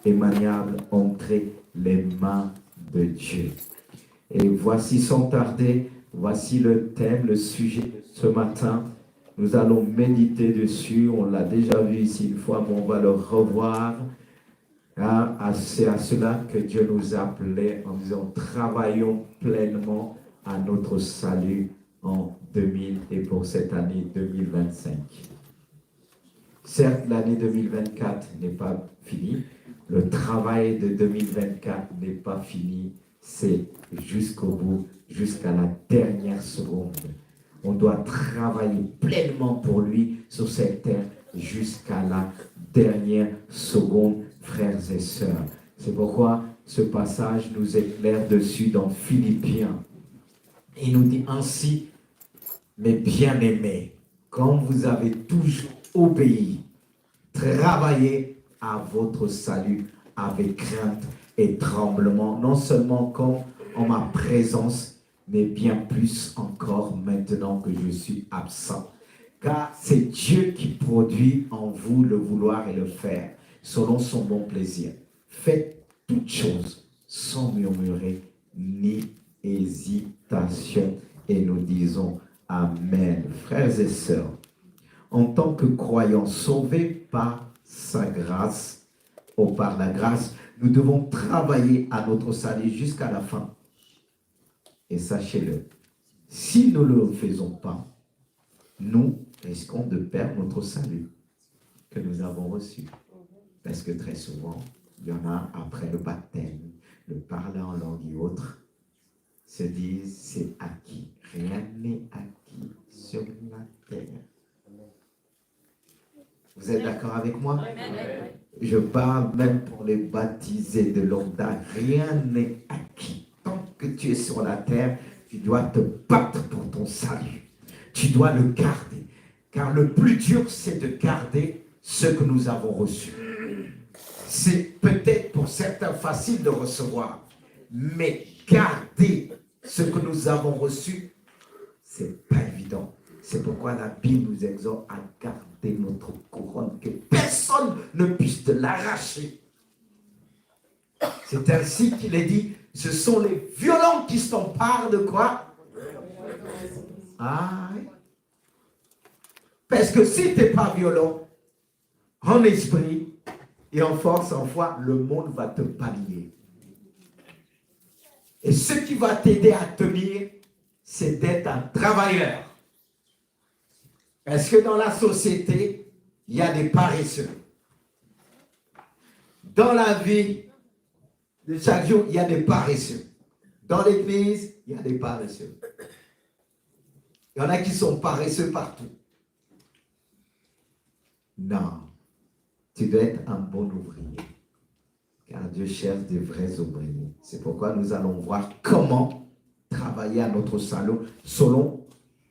et maniable entre les mains de Dieu. Et voici sans tarder, voici le thème, le sujet de ce matin. Nous allons méditer dessus. On l'a déjà vu ici une fois, mais on va le revoir. C'est à cela que Dieu nous appelait en disant travaillons pleinement à notre salut en 2000 et pour cette année 2025. Certes, l'année 2024 n'est pas finie. Le travail de 2024 n'est pas fini. C'est jusqu'au bout, jusqu'à la dernière seconde. On doit travailler pleinement pour lui sur cette terre jusqu'à la dernière seconde, frères et sœurs. C'est pourquoi ce passage nous éclaire dessus dans Philippiens. Il nous dit ainsi, mes bien-aimés, comme vous avez toujours obéi, travaillez à votre salut avec crainte et tremblement, non seulement comme en ma présence, mais bien plus encore maintenant que je suis absent. Car c'est Dieu qui produit en vous le vouloir et le faire, selon son bon plaisir. Faites toutes choses sans murmurer ni hésitation. Et nous disons Amen. Frères et sœurs, en tant que croyants sauvés par sa grâce, ou par la grâce, nous devons travailler à notre salut jusqu'à la fin. Et sachez-le, si nous ne le faisons pas, nous risquons de perdre notre salut que nous avons reçu. Parce que très souvent, il y en a après le baptême, le parler en langue et autres, se disent c'est acquis. Rien n'est acquis sur la terre. Vous êtes d'accord avec moi? Je parle même pour les baptisés de longue date. Rien n'est acquis. Tant que tu es sur la terre, tu dois te battre pour ton salut. Tu dois le garder. Car le plus dur, c'est de garder ce que nous avons reçu. C'est peut-être pour certains facile de recevoir. Mais garder ce que nous avons reçu, c'est pas évident. C'est pourquoi la Bible nous exhorte à garder notre couronne, que personne ne puisse te l'arracher. C'est ainsi qu'il est dit, ce sont les violents qui s'emparent de quoi? Ah oui. Parce que si tu n'es pas violent, en esprit et en force, en foi, le monde va te balayer. Et ce qui va t'aider à tenir, c'est d'être un travailleur. Parce que dans la société, il y a des paresseux. Dans la vie de chaque jour, il y a des paresseux. Dans l'église, il y a des paresseux. Il y en a qui sont paresseux partout. Non, tu dois être un bon ouvrier. Car Dieu cherche des vrais ouvriers. C'est pourquoi nous allons voir comment travailler à notre salut selon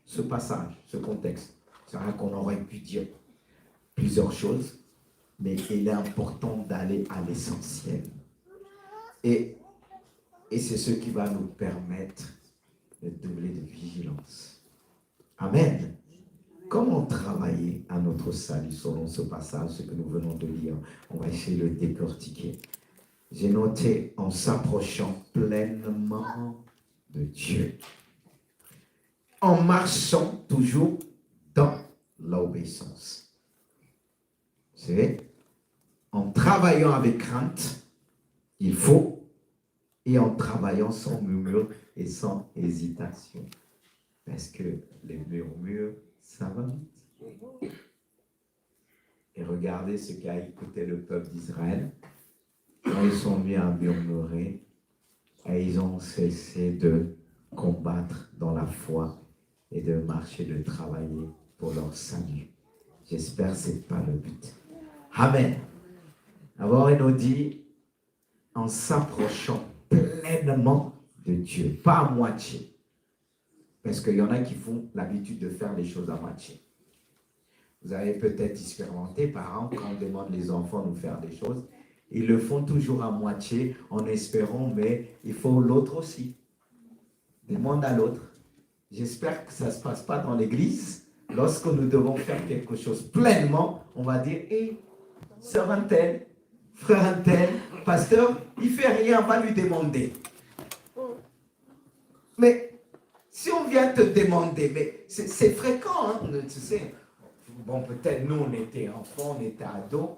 ce passage, ce contexte. C'est vrai qu'on aurait pu dire plusieurs choses, mais il est important d'aller à l'essentiel. Et c'est ce qui va nous permettre de doubler de vigilance. Amen. Comment travailler à notre salut selon ce passage, ce que nous venons de lire? On va essayer de le décortiquer. J'ai noté en s'approchant pleinement de Dieu, en marchant toujours dans l'obéissance. Vous savez, en travaillant avec crainte, il faut, et en travaillant sans murmure et sans hésitation. Parce que les murmures, ça va vite. Et regardez ce qu'a écouté le peuple d'Israël. Quand ils sont mis à murmurer, et ils ont cessé de combattre dans la foi et de marcher, de travailler pour leur salut. J'espère que ce n'est pas le but. Amen. Alors, il nous dit, en s'approchant pleinement de Dieu, pas à moitié. Parce qu'il y en a qui font l'habitude de faire les choses à moitié. Vous avez peut-être expérimenté, parents, quand on demande les enfants de faire des choses, ils le font toujours à moitié en espérant, mais il faut l'autre aussi. Demande à l'autre. J'espère que ça ne se passe pas dans l'église. Lorsque nous devons faire quelque chose pleinement, on va dire, hé, sœur Antenne, frère un tel, pasteur, il fait rien, on va lui demander. Mais si on vient te demander, mais c'est fréquent, hein, tu sais. Bon, peut-être nous, on était enfants, on était ados.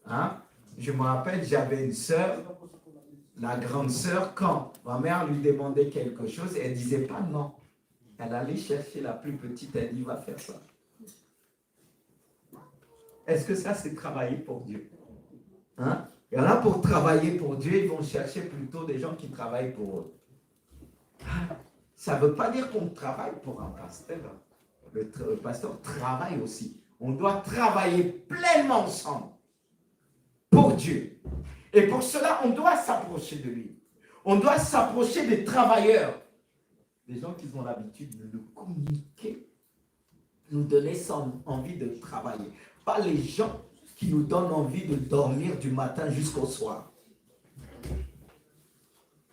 Hein? Je me rappelle, j'avais une sœur, la grande sœur, quand ma mère lui demandait quelque chose, elle ne disait pas non. Elle allait chercher la plus petite, elle dit, va faire ça. Est-ce que ça, c'est travailler pour Dieu? Hein? Il y en a pour travailler pour Dieu, ils vont chercher plutôt des gens qui travaillent pour eux. Ça ne veut pas dire qu'on travaille pour un pasteur. Le pasteur travaille aussi. On doit travailler pleinement ensemble pour Dieu. Et pour cela, on doit s'approcher de lui. On doit s'approcher des travailleurs. Des gens qui ont l'habitude de nous communiquer, nous donner envie de travailler. Pas les gens qui nous donnent envie de dormir du matin jusqu'au soir.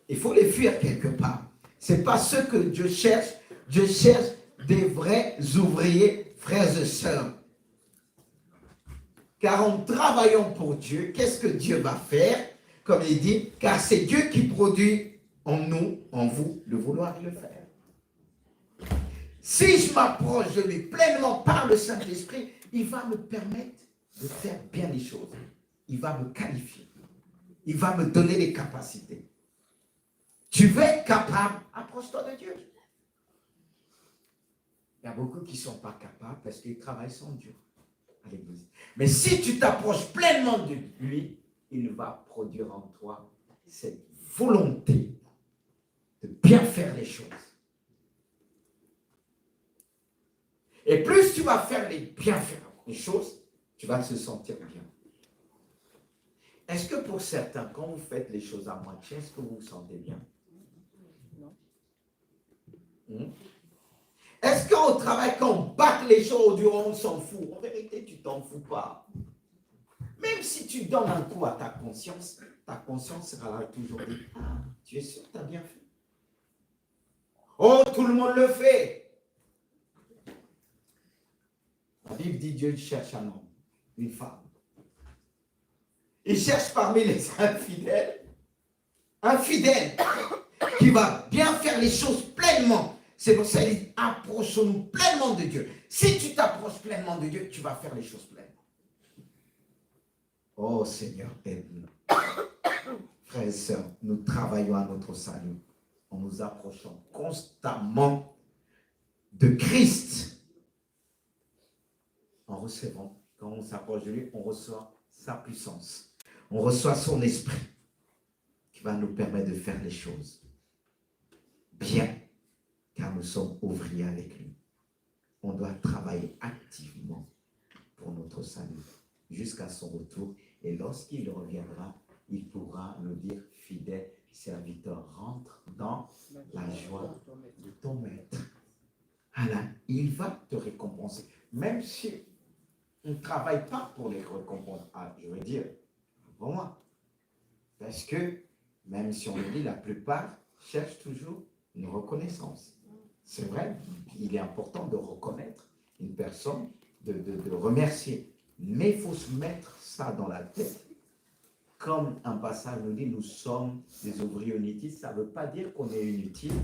Il faut les fuir quelque part. Ce n'est pas ce que Dieu cherche. Dieu cherche des vrais ouvriers, frères et sœurs. Car en travaillant pour Dieu, qu'est-ce que Dieu va faire? Comme il dit, car c'est Dieu qui produit en nous, en vous, le vouloir et le faire. Si je m'approche de lui pleinement par le Saint-Esprit, il va me permettre de faire bien les choses. Il va me qualifier. Il va me donner les capacités. Tu veux être capable, approche-toi de Dieu. Il y a beaucoup qui ne sont pas capables parce qu'ils travaillent sans Dieu à l'église. Mais si tu t'approches pleinement de lui, il va produire en toi cette volonté de bien faire les choses. Et plus tu vas bien faire les choses, tu vas te sentir bien. Est-ce que pour certains, quand vous faites les choses à moitié, est-ce que vous vous sentez bien? Non. Est-ce qu'au travail, quand on bâcle les choses au bureau, on s'en fout? En vérité, tu t'en fous pas. Même si tu donnes un coup à ta conscience sera là toujours dit, ah, tu es sûr que tu as bien fait? Oh, tout le monde le fait. La Bible dit Dieu cherche un homme, une femme. Il cherche parmi les infidèles, un fidèle qui va bien faire les choses pleinement. C'est pour ça qu'il dit, approchons-nous pleinement de Dieu. Si tu t'approches pleinement de Dieu, tu vas faire les choses pleinement. Oh Seigneur, aide-nous. Frères et sœurs, nous travaillons à notre salut en nous approchant constamment de Christ. En recevant, quand on s'approche de lui, on reçoit sa puissance. On reçoit son esprit qui va nous permettre de faire les choses bien, car nous sommes ouvriers avec lui. On doit travailler activement pour notre salut jusqu'à son retour. Et lorsqu'il reviendra, il pourra nous dire, fidèle serviteur, rentre dans la joie de ton maître. Alors, il va te récompenser. Même si on ne travaille pas pour les récompenses, je veux dire, pour moi. Parce que, même si on le dit, la plupart cherchent toujours une reconnaissance. C'est vrai, il est important de reconnaître une personne, de remercier. Mais il faut se mettre ça dans la tête. Comme un passage nous dit, nous sommes des ouvriers inutiles. Ça ne veut pas dire qu'on est inutile.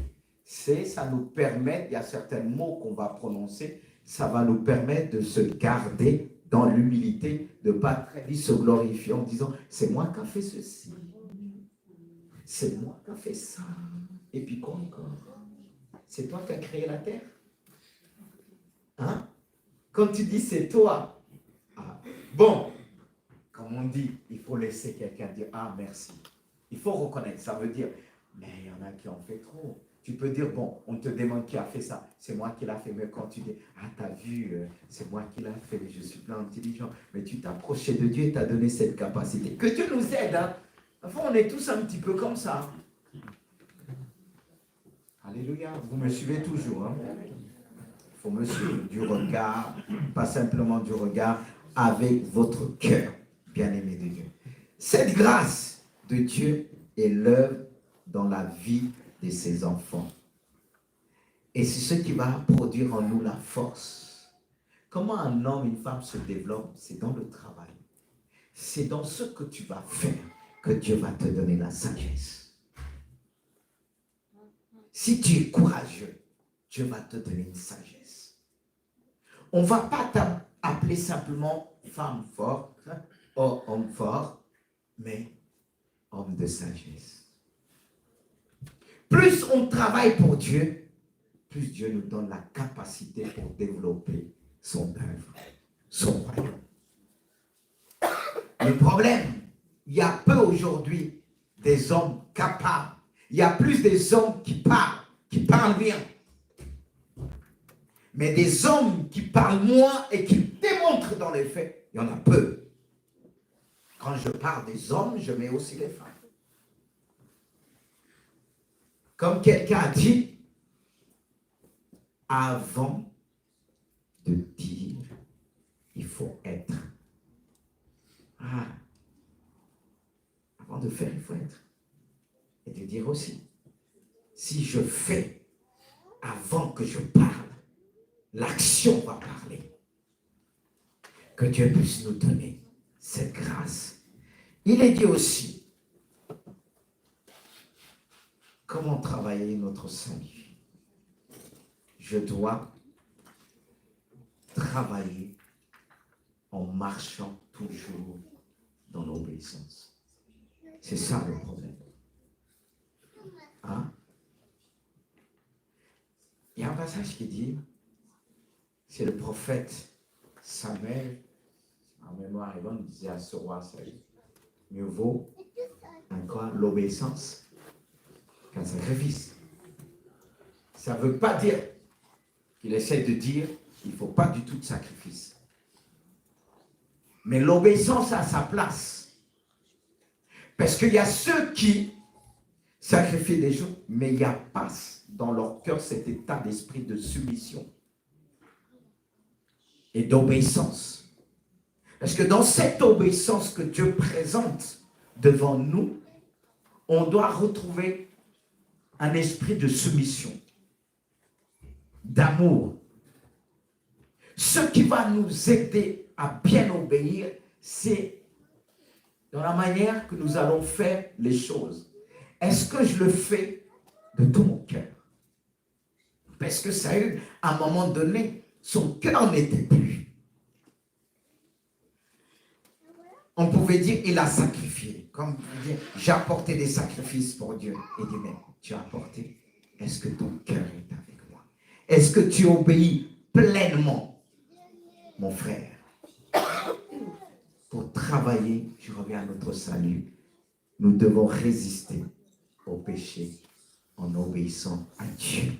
Ça nous permet, il y a certains mots qu'on va prononcer, ça va nous permettre de se garder dans l'humilité, de ne pas très vite se glorifier en disant, c'est moi qui ai fait ceci. C'est moi qui ai fait ça. Et puis quoi encore? C'est toi qui as créé la terre? Hein? Quand tu dis c'est toi, bon, comme on dit, il faut laisser quelqu'un dire, ah merci. Il faut reconnaître, ça veut dire, mais il y en a qui en fait trop. Tu peux dire, bon, on te demande qui a fait ça, c'est moi qui l'a fait, mais quand tu dis, ah t'as vu, c'est moi qui l'a fait, je suis plein intelligent, mais tu t'approchais de Dieu et t'as donné cette capacité. Que Dieu nous aide, hein. Enfin, on est tous un petit peu comme ça. Alléluia, vous me suivez toujours, hein? Il faut me suivre du regard, pas simplement du regard, avec votre cœur, bien-aimé de Dieu. Cette grâce de Dieu est l'œuvre dans la vie de ses enfants. Et c'est ce qui va produire en nous la force. Comment un homme, une femme se développe? C'est dans le travail. c'est dans ce que tu vas faire que Dieu va te donner la sagesse. Si tu es courageux, Dieu va te donner une sagesse. On ne va pas t'appeler simplement femme forte, homme fort, mais homme de sagesse. Plus on travaille pour Dieu, plus Dieu nous donne la capacité pour développer son œuvre, son royaume. Le problème, il y a peu aujourd'hui des hommes capables. Il y a plus des hommes qui parlent bien. Mais des hommes qui parlent moins et qui démontrent dans les faits, il y en a peu. Quand je parle des hommes, je mets aussi les femmes. Comme quelqu'un a dit, avant de dire, il faut être. Avant de faire, il faut être. Et de dire aussi, si je fais avant que je parle, l'action va parler. Que Dieu puisse nous donner cette grâce. Il est dit aussi, comment travailler notre salut? Je dois travailler en marchant toujours dans l'obéissance. C'est ça le problème. Hein? Il y a un passage qui dit, c'est le prophète Samuel, en mémoire bonne, disait à ce roi Saül, mieux vaut encore l'obéissance qu'un sacrifice. Ça ne veut pas dire qu'il essaie de dire qu'il ne faut pas du tout de sacrifice. Mais l'obéissance a sa place. Parce qu'il y a ceux qui sacrifient des choses, mais il n'y a pas dans leur cœur cet état d'esprit de soumission et d'obéissance. Parce que dans cette obéissance que Dieu présente devant nous, on doit retrouver un esprit de soumission, d'amour. Ce qui va nous aider à bien obéir, c'est dans la manière que nous allons faire les choses. Est-ce que je le fais de tout mon cœur? Parce que Saül, à un moment donné, son cœur n'était plus. On pouvait dire, il a sacrifié. Comme dire, j'ai apporté des sacrifices pour Dieu. Il dit, mais tu as apporté. Est-ce que ton cœur est avec moi? Est-ce que tu obéis pleinement, mon frère? Pour travailler, je reviens à notre salut, nous devons résister au péché en obéissant à Dieu.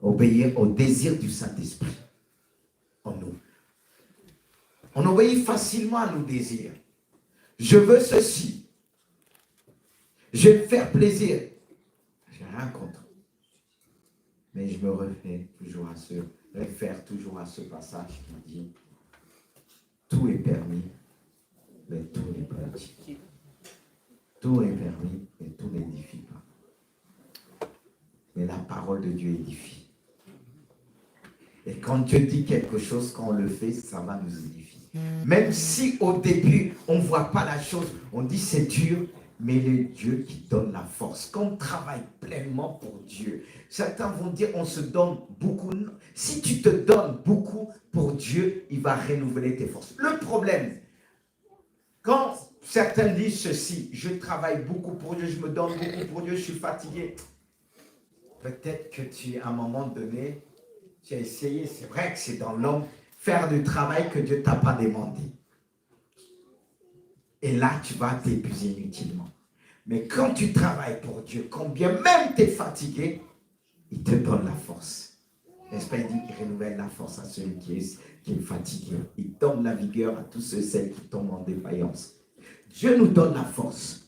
Obéir au désir du Saint-Esprit en nous. On obéit facilement à nos désirs. Je veux ceci. Je vais me faire plaisir. Je n'ai rien contre. Mais je me réfère toujours à ce passage qui dit tout est permis, mais tout n'est pas édifié. Tout est permis, mais tout n'édifie pas. Mais la parole de Dieu édifie. Et quand Dieu dit quelque chose, quand on le fait, ça va nous édifier. Même si au début, on ne voit pas la chose, on dit c'est dur, mais il est Dieu qui donne la force. Quand on travaille pleinement pour Dieu, certains vont dire on se donne beaucoup. Si tu te donnes beaucoup pour Dieu, il va renouveler tes forces. Le problème, quand certains disent ceci, je travaille beaucoup pour Dieu, je me donne beaucoup pour Dieu, je suis fatigué. Peut-être que à un moment donné, tu as essayé, c'est vrai que c'est dans l'homme, faire du travail que Dieu ne t'a pas demandé. Et là, tu vas t'épuiser inutilement. Mais quand tu travailles pour Dieu, quand bien même tu es fatigué, il te donne la force. N'est-ce pas, il dit, il renouvelle la force à celui qui est fatigué. Il donne la vigueur à tous ceux qui tombent en défaillance. Dieu nous donne la force.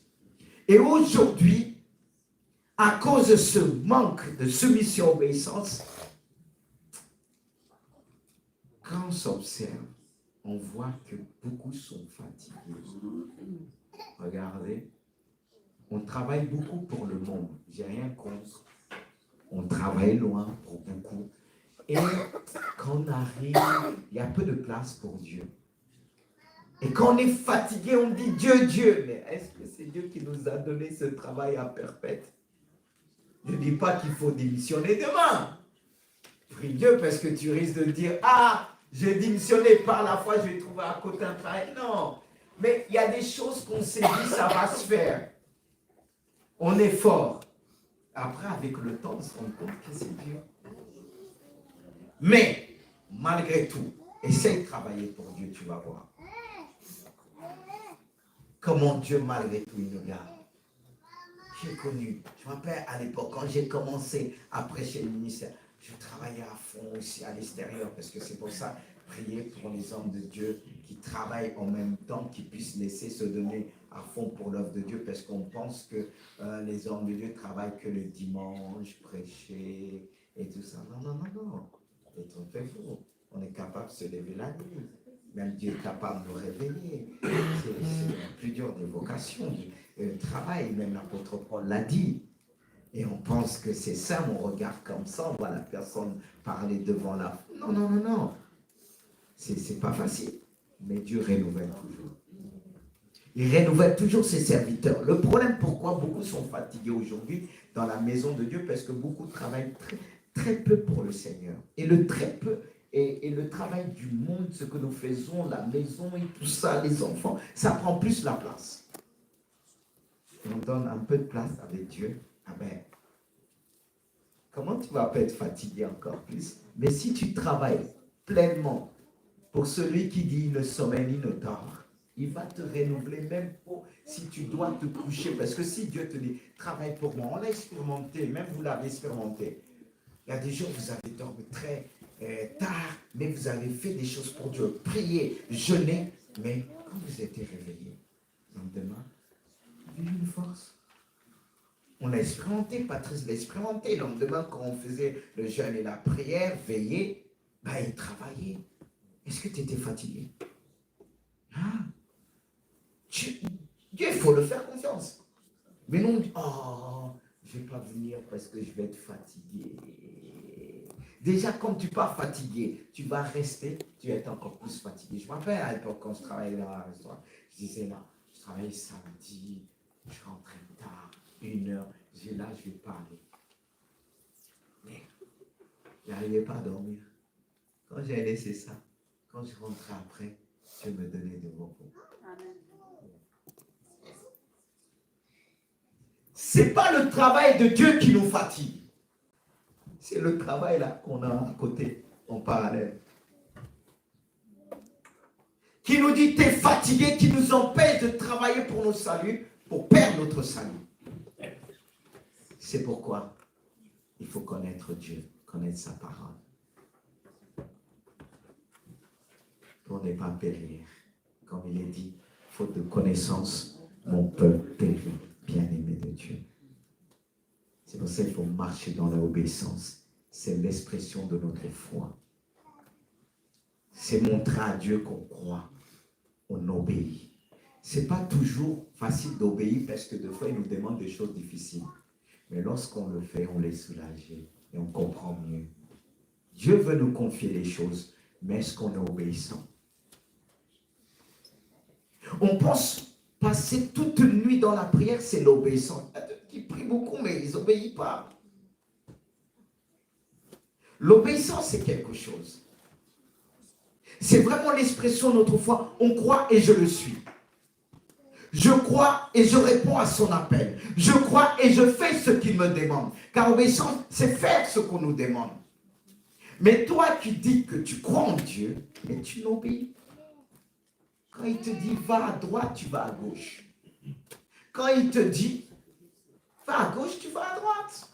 Et aujourd'hui, à cause de ce manque de soumission, obéissance, quand on s'observe, on voit que beaucoup sont fatigués. Regardez, on travaille beaucoup pour le monde. J'ai rien contre. On travaille loin pour beaucoup. Et quand on arrive, il y a peu de place pour Dieu. Et quand on est fatigué, on dit Dieu, Dieu. Mais est-ce que c'est Dieu qui nous a donné ce travail à perpète? Je ne dis pas qu'il faut démissionner demain. Prie Dieu parce que tu risques de dire, ah, j'ai démissionné par la foi, je vais trouver à côté un travail. Non. Mais il y a des choses qu'on s'est dit, ça va se faire. On est fort. Après, avec le temps, on se rend compte que c'est dur. Mais, malgré tout, essaye de travailler pour Dieu, tu vas voir. Comment Dieu, malgré tout, il nous garde. J'ai connu, je me rappelle à l'époque, quand j'ai commencé à prêcher le ministère, je travaillais à fond aussi à l'extérieur, parce que c'est pour ça, prier pour les hommes de Dieu qui travaillent en même temps, qui puissent laisser se donner à fond pour l'œuvre de Dieu, parce qu'on pense que les hommes de Dieu travaillent que le dimanche, prêcher et tout ça. Non, non, non, non. Détrompez-vous. On est capable de se lever la nuit. Même Dieu est capable de nous réveiller. C'est la plus dure des vocations. Le travail, même l'apôtre Paul l'a dit. Et on pense que c'est ça, on regarde comme ça, on voit la personne parler devant la... Non, non, non, non. C'est pas facile. Mais Dieu renouvelle toujours. Il renouvelle toujours ses serviteurs. Le problème, pourquoi beaucoup sont fatigués aujourd'hui dans la maison de Dieu, parce que beaucoup travaillent très, très peu pour le Seigneur. Et le très peu, et le travail du monde, ce que nous faisons, la maison et tout ça, les enfants, ça prend plus la place. On donne un peu de place avec Dieu. Ah ben, comment tu vas pas être fatigué encore plus? Mais si tu travailles pleinement pour celui qui dit ne sommeille ni ne dort, il va te renouveler même pour si tu dois te coucher. Parce que si Dieu te dit, travaille pour moi, on l'a expérimenté, même vous l'avez expérimenté. Il y a des jours où vous avez dormi très tard, mais vous avez fait des choses pour Dieu. Prier, jeûner, mais quand vous êtes réveillé, le lendemain, il y a une force. On l'a expérimenté, Patrice l'a expérimenté. Le lendemain, quand on faisait le jeûne et la prière, veiller, ben, il travaillait. Est-ce que tu étais fatigué? Dieu, il faut le faire confiance. Mais non, oh, je ne vais pas venir parce que je vais être fatigué. Déjà, quand tu pars fatigué, tu vas rester, tu vas être encore plus fatigué. Je me rappelle à l'époque, quand je travaillais dans un restaurant, je disais là, je travaillais samedi, je rentrais tard, 1h, je dis là, je ne vais pas aller. Mais je n'arrivais pas à dormir. Quand j'ai laissé ça, quand je rentrais après, Dieu me donnait de repos. Ce n'est pas le travail de Dieu qui nous fatigue. C'est le travail là qu'on a à côté, en parallèle. Qui nous dit, t'es fatigué, qui nous empêche de travailler pour nos saluts, pour perdre notre salut. C'est pourquoi il faut connaître Dieu, connaître sa parole. Pour ne pas périr. Comme il est dit, faute de connaissance, mon peuple périt, bien-aimé de Dieu. C'est pour ça qu'il faut marcher dans l'obéissance. C'est l'expression de notre foi. C'est montrer à Dieu qu'on croit, on obéit. Ce n'est pas toujours facile d'obéir parce que des fois, il nous demande des choses difficiles. Mais lorsqu'on le fait, on est soulagé et on comprend mieux. Dieu veut nous confier les choses, mais est-ce qu'on est obéissant? On pense passer toute une nuit dans la prière, c'est l'obéissance. Il y a d'autres qui prient beaucoup, mais ils n'obéissent pas. L'obéissance, c'est quelque chose. C'est vraiment l'expression de notre foi. On croit et je le suis. Je crois et je réponds à son appel. Je crois et je fais ce qu'il me demande. Car obéissance, c'est faire ce qu'on nous demande. Mais toi, tu dis que tu crois en Dieu, mais tu n'obéis pas. Quand il te dit va à droite, tu vas à gauche. Quand il te dit va à gauche, tu vas à droite.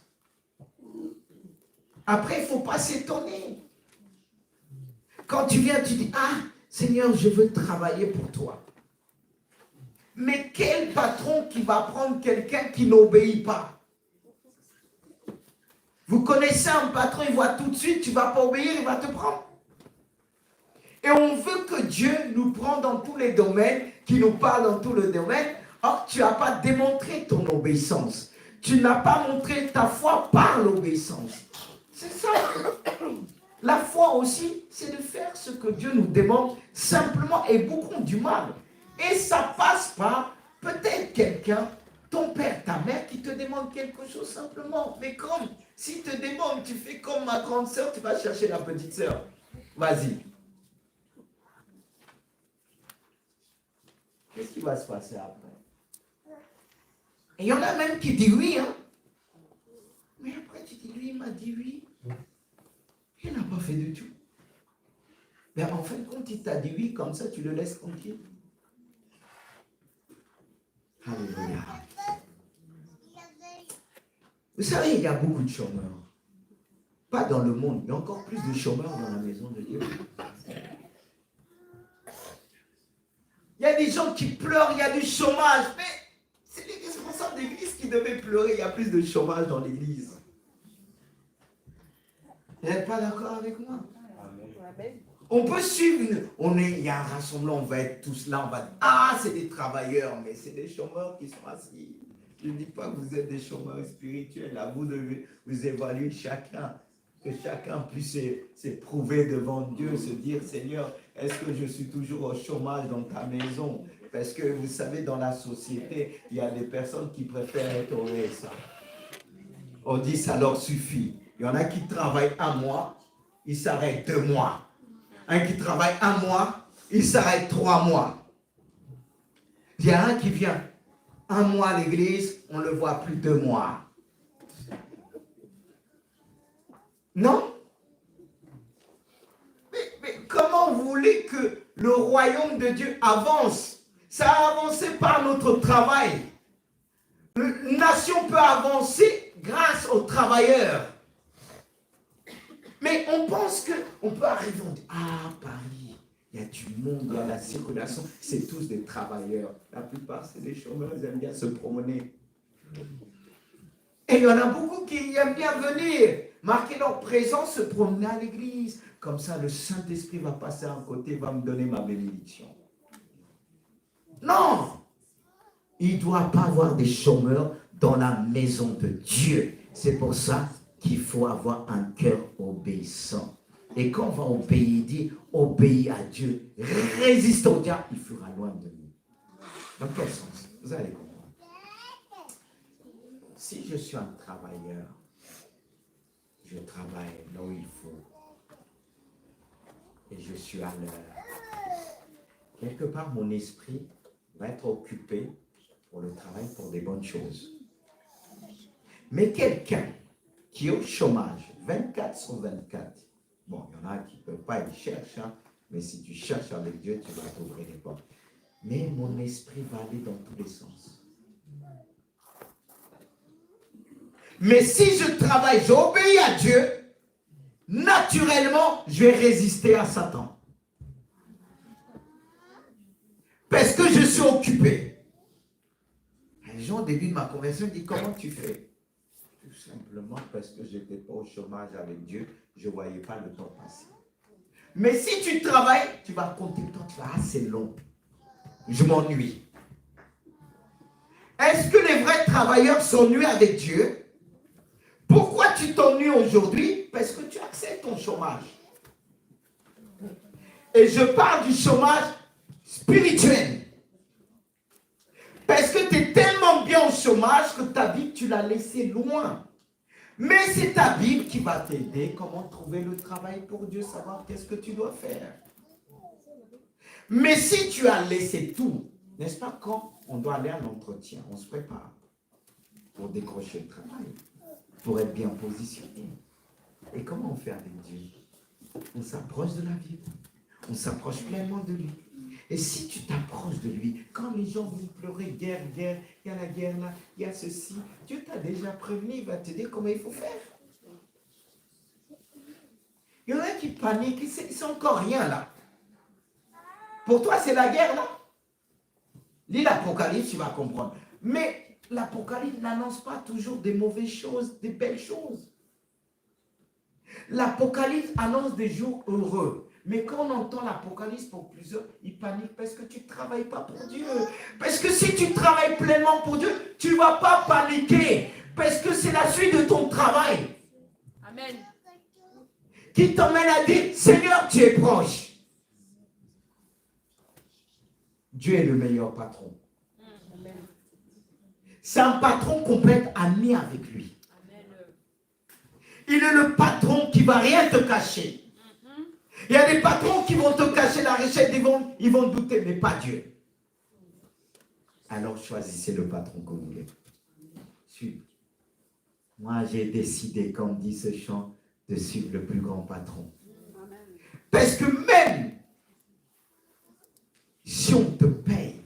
Après, il ne faut pas s'étonner. Quand tu viens, tu dis ah, Seigneur, je veux travailler pour toi. Mais quel patron qui va prendre quelqu'un qui n'obéit pas? Vous connaissez un patron, il voit tout de suite, tu ne vas pas obéir, il va te prendre. Et on veut que Dieu nous prenne dans tous les domaines, qu'il nous parle dans tous les domaines. Or, tu n'as pas démontré ton obéissance. Tu n'as pas montré ta foi par l'obéissance. C'est ça. La foi aussi, c'est de faire ce que Dieu nous demande simplement, et beaucoup ont du mal. Et ça passe par peut-être quelqu'un, ton père, ta mère, qui te demande quelque chose simplement. Mais comme, s'il te demande, tu fais comme ma grande sœur, tu vas chercher la petite sœur. Vas-y. Qu'est-ce qui va se passer après? Et il y en a même qui disent oui, hein. Mais après, tu dis, lui, il m'a dit oui. Il n'a pas fait du tout. Mais en fin de compte, il t'a dit oui, comme ça, tu le laisses tranquille. Alléluia. Vous savez, il y a beaucoup de chômeurs. Pas dans le monde, il y a encore plus de chômeurs dans la maison de Dieu. Il y a des gens qui pleurent, il y a du chômage. Mais c'est les responsables d'église qui devaient pleurer. Il y a plus de chômage dans l'église. Vous n'êtes pas d'accord avec moi? On peut suivre, il y a un rassemblement, on va être tous là, on va dire, ah, c'est des travailleurs, mais c'est des chômeurs qui sont assis. Je ne dis pas que vous êtes des chômeurs spirituels, à vous devez vous évaluer chacun, que chacun puisse s'éprouver devant Dieu, se dire, Seigneur, est-ce que je suis toujours au chômage dans ta maison? Parce que vous savez, dans la société, il y a des personnes qui préfèrent être au RSA. On dit, ça leur suffit. Il y en a qui travaillent un mois, ils s'arrêtent 2 mois. Un qui travaille 1 mois, il s'arrête 3 mois. Il y a un qui vient 1 mois à l'église, on ne le voit plus 2 mois. Non? Mais comment vous voulez que le royaume de Dieu avance? Ça a avancé par notre travail. Une nation peut avancer grâce aux travailleurs. Mais on pense qu'on peut arriver, on dit, ah, Paris, il y a du monde, il y a la circulation, c'est tous des travailleurs. La plupart, c'est des chômeurs, ils aiment bien se promener. Et il y en a beaucoup qui aiment bien venir, marquer leur présence, se promener à l'église. Comme ça, le Saint-Esprit va passer à un côté, va me donner ma bénédiction. Non! Il ne doit pas avoir des chômeurs dans la maison de Dieu. C'est pour ça qu'il faut avoir un cœur obéissant. Et quand on va obéir, il dit, obéis à Dieu, résiste au diable, il fera loin de nous. Dans quel sens? Vous allez comprendre. Si je suis un travailleur, je travaille là où il faut. Et je suis à l'heure. Quelque part, mon esprit va être occupé pour le travail, pour des bonnes choses. Mais quelqu'un qui est au chômage, 24 sur 24, bon, il y en a qui ne peuvent pas, ils cherchent, hein, mais si tu cherches avec Dieu, tu vas t'ouvrir les portes. Mais mon esprit va aller dans tous les sens. Mais si je travaille, j'obéis à Dieu, naturellement, je vais résister à Satan. Parce que je suis occupé. Un jour, au début de ma conversion, il dit, comment tu fais? Tout simplement parce que je n'étais pas au chômage avec Dieu, je ne voyais pas le temps passer. Mais si tu travailles, tu vas compter le temps, tu vas, ah, c'est long. Je m'ennuie. Est-ce que les vrais travailleurs s'ennuient avec Dieu? Pourquoi tu t'ennuies aujourd'hui? Parce que tu acceptes ton chômage. Et je parle du chômage spirituel. Parce que tu es tellement bien au chômage que ta Bible, tu l'as laissée loin. Mais c'est ta Bible qui va t'aider comment trouver le travail pour Dieu, savoir qu'est-ce que tu dois faire. Mais si tu as laissé tout, n'est-ce pas, quand on doit aller à l'entretien, on se prépare pour décrocher le travail, pour être bien positionné. Et comment on fait avec Dieu? On s'approche de la Bible, on s'approche pleinement de lui. Et si tu t'approches de lui, quand les gens vont pleurer, guerre, il y a la guerre là, il y a ceci, Dieu t'a déjà prévenu, il va te dire comment il faut faire. Il y en a qui paniquent, c'est encore rien là. Pour toi, c'est la guerre là. Lis l'Apocalypse, tu vas comprendre. Mais l'Apocalypse n'annonce pas toujours des mauvaises choses, des belles choses. L'Apocalypse annonce des jours heureux. Mais quand on entend l'Apocalypse pour plusieurs, ils paniquent parce que tu ne travailles pas pour Dieu. Parce que si tu travailles pleinement pour Dieu, tu ne vas pas paniquer. Parce que c'est la suite de ton travail. Amen. Qui t'emmène à dire, Seigneur, tu es proche. Dieu est le meilleur patron. C'est un patron qu'on peut être ami avec lui. Il est le patron qui ne va rien te cacher. Il y a des patrons qui vont te cacher la richesse, ils vont douter, mais pas Dieu. Alors choisissez le patron que vous voulez. Suivez. Moi, j'ai décidé, comme dit ce chant, de suivre le plus grand patron. Parce que même si on te paye,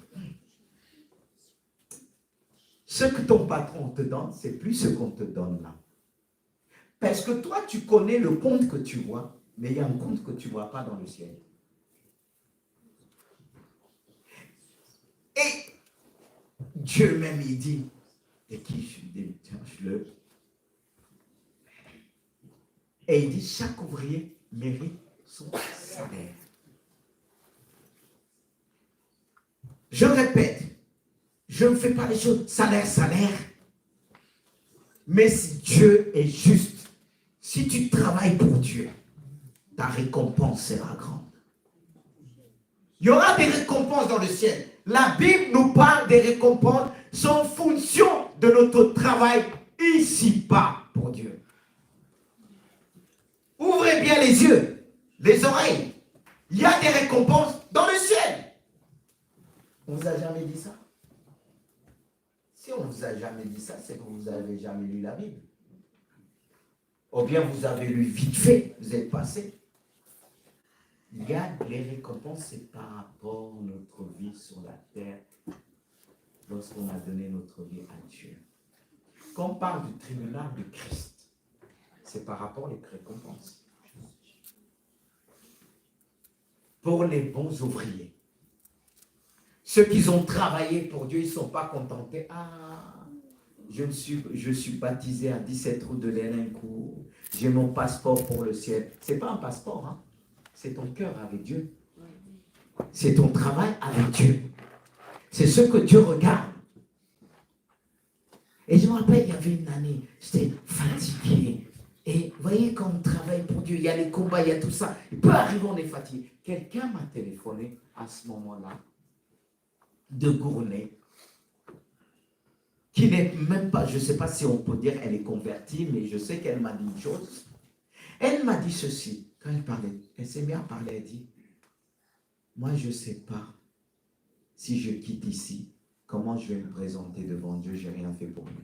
ce que ton patron te donne, c'est plus ce qu'on te donne là. Parce que toi, tu connais le compte que tu vois, mais il y a un compte que tu ne vois pas dans le ciel. Et Dieu même, il dit, et qui décharge-le. Et il dit, chaque ouvrier mérite son salaire. Je répète, je ne fais pas les choses salaire, salaire. Mais si Dieu est juste, si tu travailles pour Dieu, ta récompense sera grande. Il y aura des récompenses dans le ciel. La Bible nous parle des récompenses en fonction de notre travail ici-bas pour Dieu. Ouvrez bien les yeux, les oreilles. Il y a des récompenses dans le ciel. On ne vous a jamais dit ça? Si on ne vous a jamais dit ça, c'est que vous n'avez jamais lu la Bible. Ou bien vous avez lu vite fait, vous êtes passé. Il y a les récompenses, c'est par rapport à notre vie sur la terre, lorsqu'on a donné notre vie à Dieu. Quand on parle du tribunal de Christ, c'est par rapport aux récompenses. Pour les bons ouvriers, ceux qui ont travaillé pour Dieu, ils ne sont pas contentés. Ah, je suis baptisé à 17 août de l'Hénincourt. J'ai mon passeport pour le ciel. Ce n'est pas un passeport, hein? C'est ton cœur avec Dieu. C'est ton travail avec Dieu. C'est ce que Dieu regarde. Et je me rappelle, il y avait une année, j'étais fatigué. Et vous voyez, quand on travaille pour Dieu, il y a les combats, il y a tout ça. Il peut arriver, on est fatigué. Quelqu'un m'a téléphoné à ce moment-là, de Gournay, qui n'est même pas, je ne sais pas si on peut dire elle est convertie, mais je sais qu'elle m'a dit une chose. Elle m'a dit ceci, quand elle parlait, elle s'est mise à parler, elle dit, moi je ne sais pas si je quitte ici, comment je vais me présenter devant Dieu, je n'ai rien fait pour lui.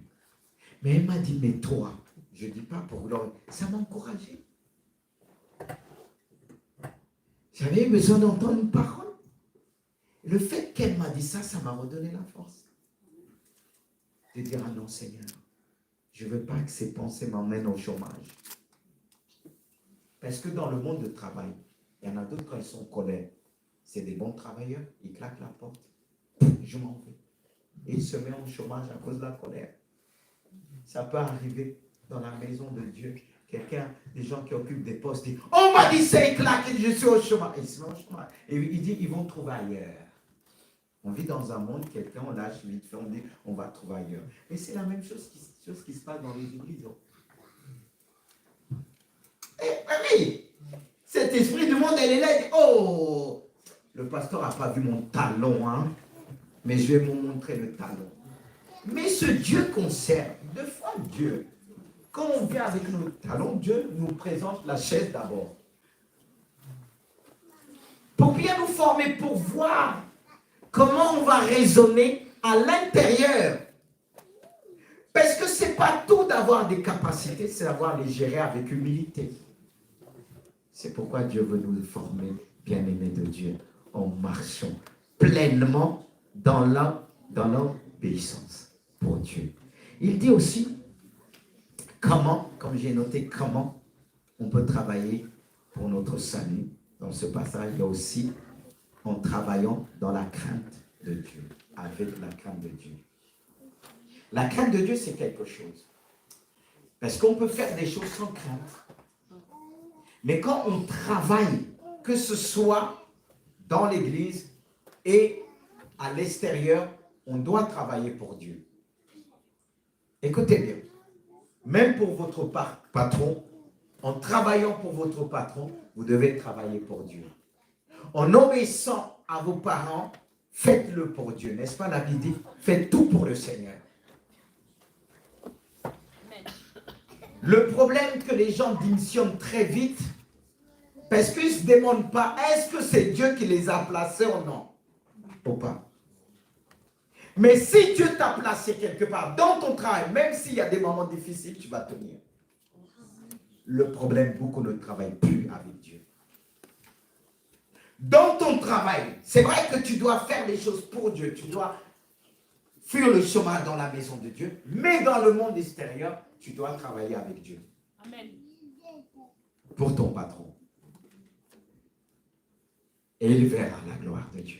Mais elle m'a dit, mais toi, je ne dis pas pour l'homme, ça m'a encouragé. J'avais besoin d'entendre une parole. Le fait qu'elle m'a dit ça, ça m'a redonné la force. De dire, ah non Seigneur, je ne veux pas que ces pensées m'emmènent au chômage. Parce que dans le monde du travail, il y en a d'autres quand ils sont en colère. C'est des bons travailleurs, ils claquent la porte. Je m'en vais. Et ils se mettent au chômage à cause de la colère. Ça peut arriver dans la maison de Dieu. Quelqu'un, des gens qui occupent des postes, disent, on m'a dit ça, ils claquent, je suis au chômage. Et ils se mettent au chômage. Et il dit, ils vont trouver ailleurs. On vit dans un monde, quelqu'un, on lâche vite fait, on dit, on va trouver ailleurs. Et c'est la même chose qui se passe dans les églises. Oui, cet esprit du monde, elle est là, elle dit, oh, le pasteur n'a pas vu mon talon, hein, mais je vais vous montrer le talon. Mais ce Dieu qu'on sert, deux fois Dieu, quand on vient avec nos talons, Dieu nous présente la chaise d'abord. Pour bien nous former, pour voir comment on va raisonner à l'intérieur. Parce que ce n'est pas tout d'avoir des capacités, c'est d'avoir les gérer avec humilité. C'est pourquoi Dieu veut nous former, bien-aimés de Dieu, en marchant pleinement dans l'obéissance pour Dieu. Il dit aussi comment, comme j'ai noté, comment on peut travailler pour notre salut. Dans ce passage, il y a aussi en travaillant dans la crainte de Dieu, avec la crainte de Dieu. La crainte de Dieu, c'est quelque chose. Parce qu'on peut faire des choses sans crainte. Mais quand on travaille, que ce soit dans l'église et à l'extérieur, on doit travailler pour Dieu. Écoutez bien, même pour votre patron, en travaillant pour votre patron, vous devez travailler pour Dieu. En obéissant à vos parents, faites-le pour Dieu. N'est-ce pas, la Bible dit, faites tout pour le Seigneur. Le problème que les gens démissionnent très vite, parce qu'ils ne se demandent pas, est-ce que c'est Dieu qui les a placés ou non? Ou pas. Mais si Dieu t'a placé quelque part dans ton travail, même s'il y a des moments difficiles, tu vas tenir. Le problème, beaucoup ne travaillent plus avec Dieu. Dans ton travail, c'est vrai que tu dois faire les choses pour Dieu. Tu dois fuir le chemin dans la maison de Dieu. Mais dans le monde extérieur, tu dois travailler avec Dieu. Amen. Pour ton patron. Et il verra la gloire de Dieu.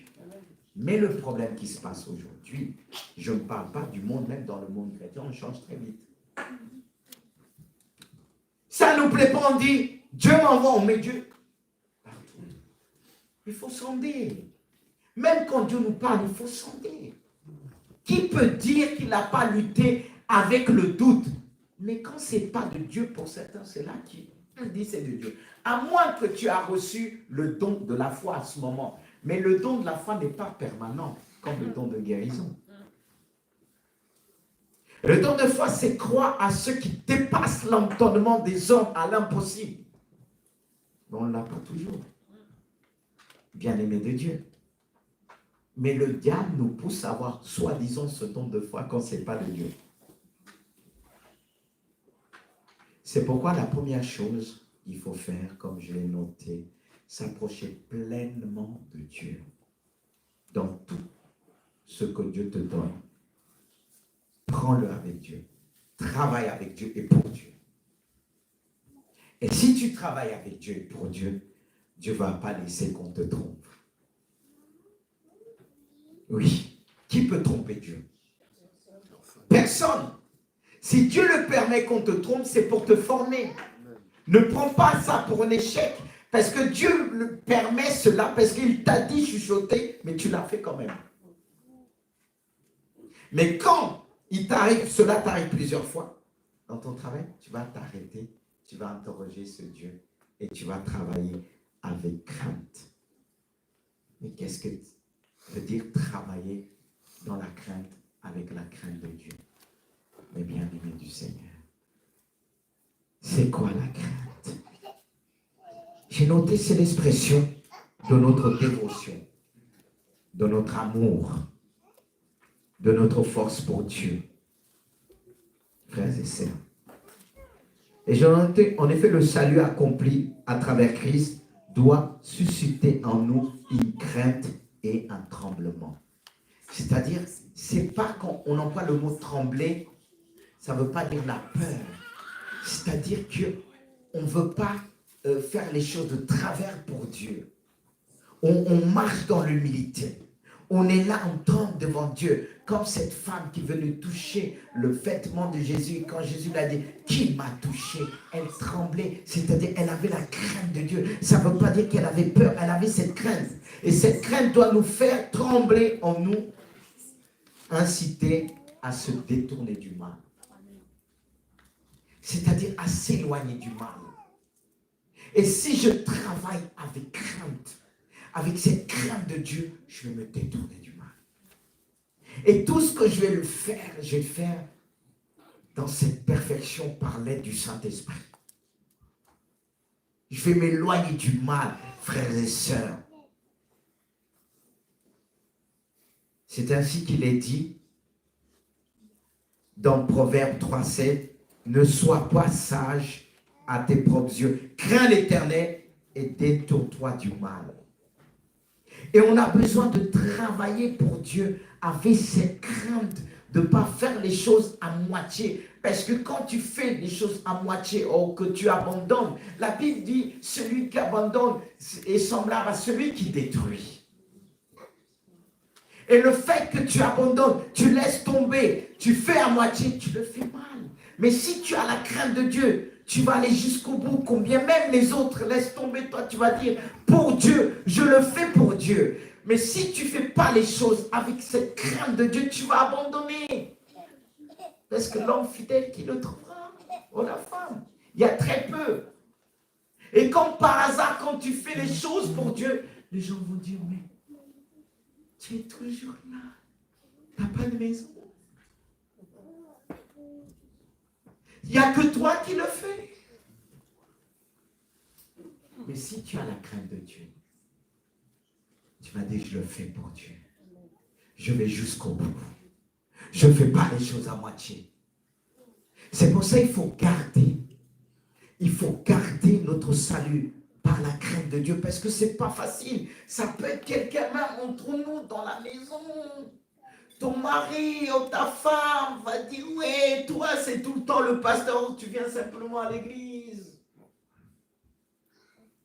Mais le problème qui se passe aujourd'hui, je ne parle pas du monde, même dans le monde chrétien, on change très vite. Ça ne nous plaît pas, on dit, Dieu m'envoie, on met Dieu partout. Il faut sonder. Même quand Dieu nous parle, il faut sonder. Qui peut dire qu'il n'a pas lutté avec le doute? Mais quand ce n'est pas de Dieu, pour certains, c'est là qu'il dit c'est de Dieu. À moins que tu as reçu le don de la foi à ce moment. Mais le don de la foi n'est pas permanent, comme le don de guérison. Le don de foi, c'est croire à ce qui dépasse l'entendement des hommes, à l'impossible. Mais on ne l'a pas toujours. Bien-aimé de Dieu. Mais le diable nous pousse à avoir, soi-disant, ce don de foi quand ce n'est pas de Dieu. C'est pourquoi la première chose qu'il faut faire, comme je l'ai noté, s'approcher pleinement de Dieu dans tout ce que Dieu te donne. Prends-le avec Dieu. Travaille avec Dieu et pour Dieu. Et si tu travailles avec Dieu et pour Dieu, Dieu ne va pas laisser qu'on te trompe. Oui. Qui peut tromper Dieu? Personne. Si Dieu le permet qu'on te trompe, c'est pour te former. Ne prends pas ça pour un échec. Parce que Dieu le permet cela, parce qu'il t'a dit chuchoter, mais tu l'as fait quand même. Mais quand il t'arrive, cela t'arrive plusieurs fois, dans ton travail, tu vas t'arrêter, tu vas interroger ce Dieu et tu vas travailler avec crainte. Mais qu'est-ce que veut dire travailler dans la crainte, avec la crainte de Dieu? Mais bien-aimés du Seigneur, c'est quoi la crainte? J'ai noté, c'est l'expression de notre dévotion, de notre amour, de notre force pour Dieu. Frères et sœurs. Et j'ai noté, en effet, le salut accompli à travers Christ doit susciter en nous une crainte et un tremblement. C'est-à-dire, c'est pas quand on emploie le mot trembler, ça ne veut pas dire la peur. C'est-à-dire qu'on ne veut pas faire les choses de travers pour Dieu. On marche dans l'humilité. On est là, on tremble devant Dieu. Comme cette femme qui venait toucher le vêtement de Jésus. Et quand Jésus l'a dit, qui m'a touché? Elle tremblait. C'est-à-dire, elle avait la crainte de Dieu. Ça ne veut pas dire qu'elle avait peur. Elle avait cette crainte. Et cette crainte doit nous faire trembler en nous. Inciter à se détourner du mal. C'est-à-dire à s'éloigner du mal. Et si je travaille avec crainte, avec cette crainte de Dieu, je vais me détourner du mal. Et tout ce que je vais le faire dans cette perfection par l'aide du Saint-Esprit. Je vais m'éloigner du mal, frères et sœurs. C'est ainsi qu'il est dit dans Proverbe 3,7, ne sois pas sage à tes propres yeux. Crains l'Éternel et détourne-toi du mal. Et on a besoin de travailler pour Dieu avec cette crainte de ne pas faire les choses à moitié. Parce que quand tu fais les choses à moitié ou que tu abandonnes, la Bible dit, celui qui abandonne est semblable à celui qui détruit. Et le fait que tu abandonnes, tu laisses tomber, tu fais à moitié, tu le fais mal. Mais si tu as la crainte de Dieu, tu vas aller jusqu'au bout. Combien même les autres laissent tomber, toi tu vas dire, pour Dieu, je le fais pour Dieu. Mais si tu ne fais pas les choses avec cette crainte de Dieu, tu vas abandonner. Parce que l'homme fidèle, qui le trouvera? Oh la femme, il y a très peu. Et comme par hasard, quand tu fais les choses pour Dieu, les gens vont dire, mais Tu es toujours là. Tu n'as pas de maison. Il n'y a que toi qui le fais. Mais si tu as la crainte de Dieu, tu m'as dit, je le fais pour Dieu. Je vais jusqu'au bout. Je ne fais pas les choses à moitié. C'est pour ça qu'il faut garder. Il faut garder notre salut par la crainte de Dieu. Parce que ce n'est pas facile. Ça peut être quelqu'un même entre nous dans la maison. Ton mari ou ta femme va dire, ouais, toi c'est tout le temps le pasteur, tu viens simplement à l'église.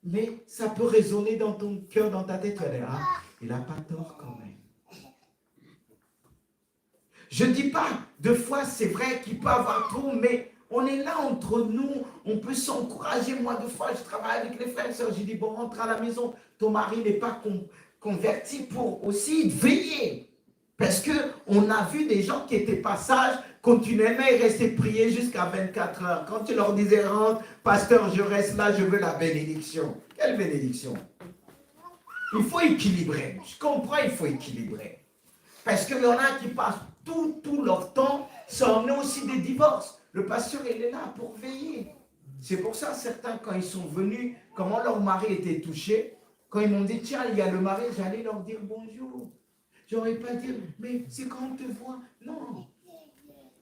Mais ça peut résonner dans ton cœur, dans ta tête. Il n'a pas tort quand même. Je ne dis pas, deux fois c'est vrai qu'il peut avoir trop, mais on est là entre nous, on peut s'encourager. Moi, deux fois, je travaille avec les frères et sœurs, j'ai dit, bon, rentre à la maison, ton mari n'est pas converti pour aussi veiller. Parce qu'on a vu des gens qui étaient pas sages, continuellement, ils restaient prier jusqu'à 24 heures. Quand tu leur disais, rentre, pasteur, je reste là, je veux la bénédiction. Quelle bénédiction? Il faut équilibrer. Je comprends, il faut équilibrer. Parce qu'il y en a qui passent tout leur temps, ça en est aussi des divorces. Le pasteur, il est là pour veiller. C'est pour ça, certains, quand ils sont venus, comment leur mari était touché, quand ils m'ont dit, tiens, il y a le mari, j'allais leur dire bonjour. J'aurais pas dit, mais c'est quand on te voit. Non.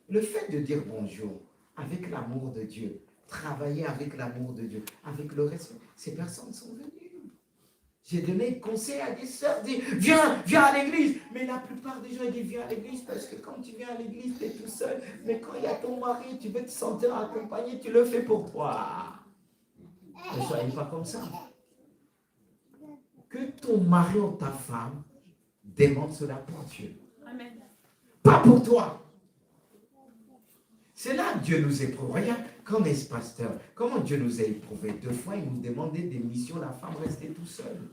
Le fait de dire bonjour, avec l'amour de Dieu, travailler avec l'amour de Dieu, avec le respect, ces personnes sont venues. J'ai donné conseil à des sœurs, dit, viens à l'église. Mais la plupart des gens disent, viens à l'église, parce que quand tu viens à l'église, tu es tout seul. Mais quand il y a ton mari, tu veux te sentir accompagné, tu le fais pour toi. Ne soyez pas comme ça. Que ton mari ou ta femme demande cela pour Dieu. Amen. Pas pour toi. C'est là que Dieu nous éprouve. Regarde, comme est-ce pasteur, comment Dieu nous a éprouvés. Deux fois, il nous demandait des missions, la femme restait tout seule.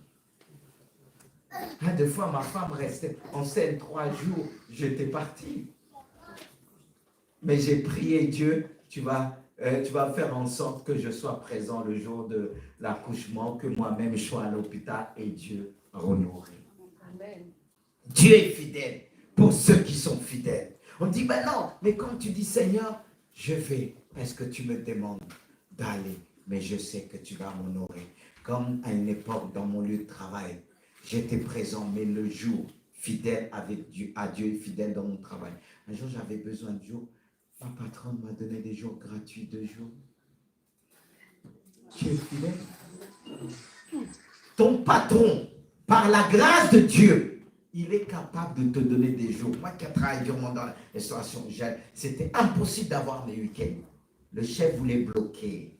Deux fois, ma femme restait enceinte 3 jours, j'étais parti. Mais j'ai prié Dieu, tu vas faire en sorte que je sois présent le jour de l'accouchement, que moi-même je sois à l'hôpital et Dieu honoré. Amen. Dieu est fidèle pour ceux qui sont fidèles. On dit, ben non, mais quand tu dis Seigneur, je vais, parce que tu me demandes d'aller, mais je sais que tu vas m'honorer. Comme à une époque dans mon lieu de travail, j'étais présent, mais le jour, fidèle avec Dieu, à Dieu, fidèle dans mon travail. Un jour, j'avais besoin de jours. Ma patronne m'a donné des jours gratuits, 2 jours. Tu es fidèle. Ton patron, par la grâce de Dieu, il est capable de te donner des jours. Moi qui ai travaillé durement dans la restauration, c'était impossible d'avoir mes week-ends. Le chef voulait bloquer.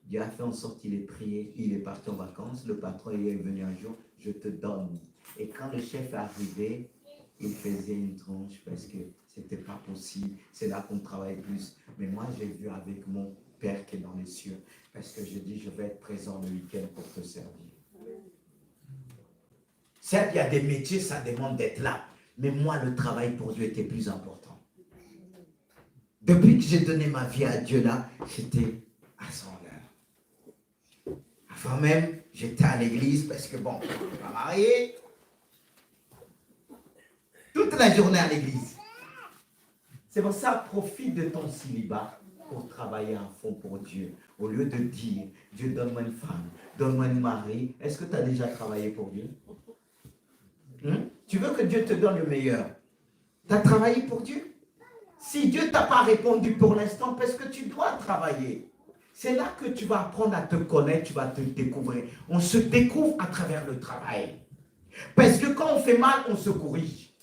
Dieu a fait en sorte qu'il ait prié, il est parti en vacances. Le patron il est venu un jour, je te donne. Et quand le chef est arrivé, il faisait une tranche parce que c'était pas possible. C'est là qu'on travaille plus. Mais moi, j'ai vu avec mon Père qui est dans les cieux, parce que je dis, je vais être présent le week-end pour te servir. Certes, il y a des métiers, ça demande d'être là. Mais moi, le travail pour Dieu était plus important. Depuis que j'ai donné ma vie à Dieu là, j'étais à son heure. Avant même, j'étais à l'église parce que bon, je ne suis pas marié. Toute la journée à l'église. C'est pour ça, profite de ton célibat pour travailler à fond pour Dieu. Au lieu de dire, Dieu donne-moi une femme, donne-moi un mari. Est-ce que tu as déjà travaillé pour Dieu? Tu veux que Dieu te donne le meilleur. Tu as travaillé pour Dieu? Si Dieu ne t'a pas répondu pour l'instant, parce que tu dois travailler. C'est là que tu vas apprendre à te connaître, tu vas te découvrir. On se découvre à travers le travail. Parce que quand on fait mal, on se corrige.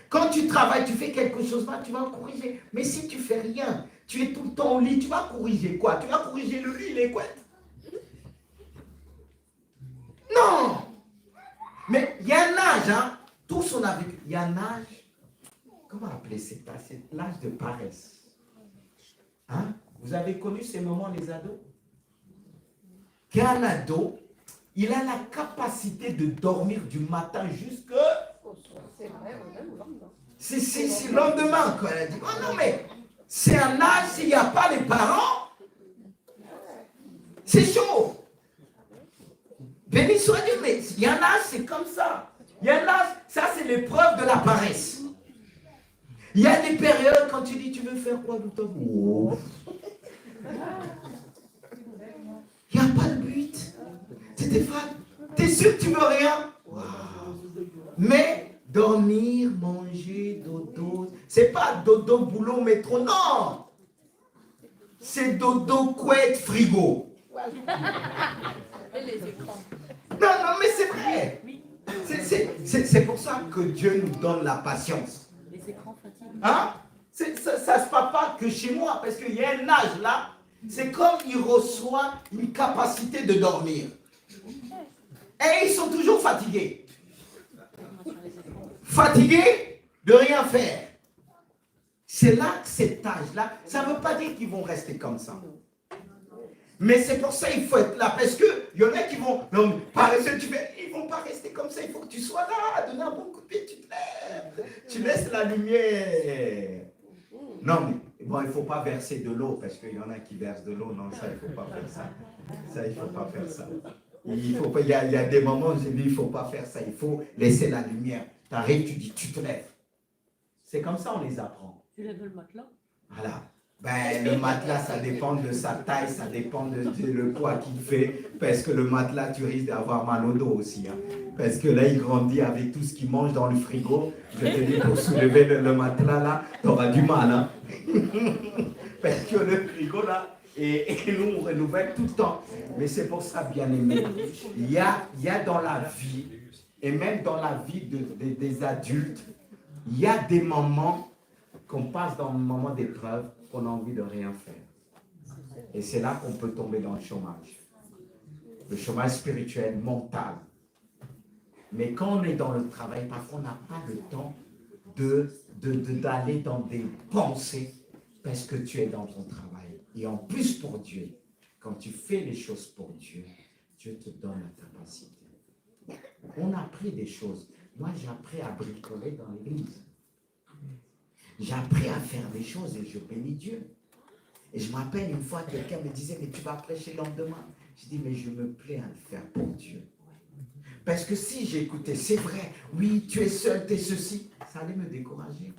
Quand tu travailles, tu fais quelque chose mal, tu vas corriger. Mais si tu ne fais rien, tu es tout le temps au lit, tu vas corriger quoi? Tu vas corriger le lit, les couettes? Non! Mais il y a un âge, hein? Tous on a vécu. Il y a un âge, comment appeler cet âge? C'est l'âge de paresse. Hein? Vous avez connu ces moments, les ados? Qu'un ado, il a la capacité de dormir du matin jusque... C'est vrai, c'est le lendemain, quoi. Elle a dit, oh non, mais c'est un âge, s'il n'y a pas les parents, c'est chaud. Béni soit Dieu, mais il y a un âge, c'est comme ça. Il y a un âge, Ça, c'est l'épreuve de la paresse. Il y a des périodes quand tu dis, tu veux faire quoi de ta vie? Oh. Il n'y a pas de but. Tu t'es fan. Tu es sûr que tu veux rien? Wow. Mais dormir, manger, dodo, c'est pas dodo, boulot, métro, non. C'est dodo, couette, frigo. Et les écrans. Non, mais c'est vrai. C'est pour ça que Dieu nous donne la patience. Les écrans fatiguent. Hein? Ça se passe pas que chez moi, parce qu'il y a un âge là, c'est comme il reçoit une capacité de dormir. Et ils sont toujours fatigués. Fatigués de rien faire. C'est là, cet âge-là, ça ne veut pas dire qu'ils vont rester comme ça. Mais c'est pour ça qu'il faut être là. Parce qu'il y en a qui vont, non, paresseux, ils ne vont pas rester comme ça. Il faut que tu sois là, donner un bon coup de pied, tu te lèves. Tu laisses la lumière. Non, mais bon, il ne faut pas verser de l'eau, parce qu'il y en a qui versent de l'eau. Non, ça, il ne faut pas faire ça. Ça, il ne faut pas faire ça. Il y a des moments où j'ai dit, il ne faut pas faire ça. Il faut laisser la lumière. Tu arrives, tu dis, tu te lèves. C'est comme ça, on les apprend. Tu lèves le matelas? Voilà. Ben, le matelas, ça dépend de sa taille, ça dépend de le poids qu'il fait. Parce que le matelas, tu risques d'avoir mal au dos aussi. Hein. Parce que là, il grandit avec tout ce qu'il mange dans le frigo. Je te dis, pour soulever le matelas, là, tu auras du mal. Hein. Parce que le frigo, là, et nous, on renouvelle tout le temps. Mais c'est pour ça, bien aimé, il y a dans la vie, et même dans la vie des adultes, il y a des moments qu'on passe dans un moment d'épreuve, qu'on a envie de rien faire. Et c'est là qu'on peut tomber dans le chômage. Le chômage spirituel, mental. Mais quand on est dans le travail, parfois on n'a pas le temps d'aller dans des pensées parce que tu es dans ton travail. Et en plus pour Dieu, quand tu fais les choses pour Dieu, Dieu te donne la capacité. On a appris des choses. Moi, j'ai appris à bricoler dans l'église. J'ai appris à faire des choses et je bénis Dieu. Et je me rappelle une fois, quelqu'un me disait, mais tu vas prêcher le lendemain. Je dis, mais je me plais à le faire pour Dieu. Parce que si j'écoutais, c'est vrai, oui, tu es seul, tu es ceci, ça allait me décourager.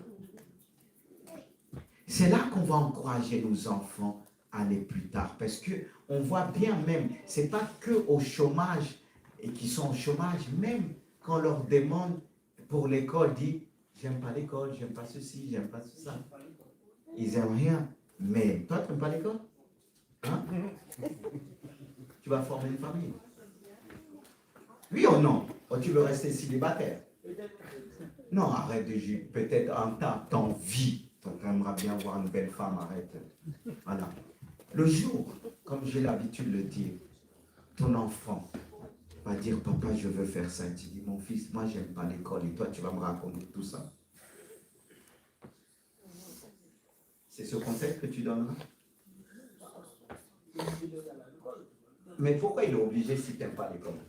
C'est là qu'on va encourager nos enfants à aller plus tard. Parce qu'on voit bien même, ce n'est pas que au chômage et qui sont au chômage, même quand on leur demande pour l'école, dit, j'aime pas l'école, j'aime pas ceci, j'aime pas ça. Ils n'aiment rien. Mais toi, tu n'aimes pas l'école? Hein? Tu vas former une famille. Oui ou non? Ou tu veux rester célibataire? Non, arrête de juger. Peut-être en ta vie, tu aimerais bien voir une belle femme, arrête. Voilà. Le jour, comme j'ai l'habitude de le dire, ton enfant va dire, papa, je veux faire ça. Et tu dis, mon fils, moi, j'aime pas l'école. Et toi, tu vas me raconter tout ça. C'est ce conseil que tu donneras? Mais pourquoi il est obligé si tu n'aimes pas l'école?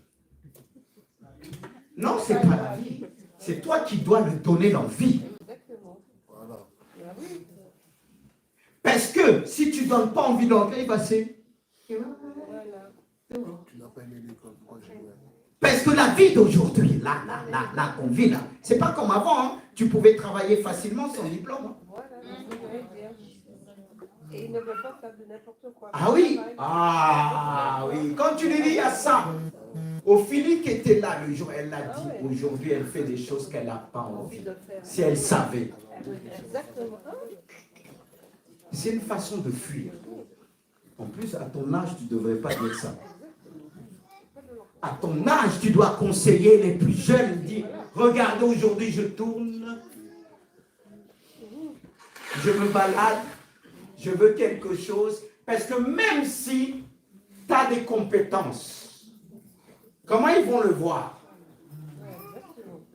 Non, ce n'est pas la vie. C'est toi qui dois le donner dans la vie. Parce que si tu ne donnes pas envie d'entrer, il va se... Parce que la vie d'aujourd'hui, là, qu'on vit là, c'est pas comme avant. Hein. Tu pouvais travailler facilement sans diplôme. Hein. Et ils ne veulent pas faire de n'importe quoi. Ah oui, Quand tu lui dis, il y a ça. Ophélie qui était là le jour, elle l'a dit, aujourd'hui, elle fait des choses qu'elle n'a pas envie. Si elle savait. Exactement. C'est une façon de fuir. En plus, à ton âge, tu ne devrais pas dire ça. À ton âge, tu dois conseiller les plus jeunes, dire, regardez, aujourd'hui, je tourne, je me balade, je veux quelque chose, parce que même si tu as des compétences, comment ils vont le voir?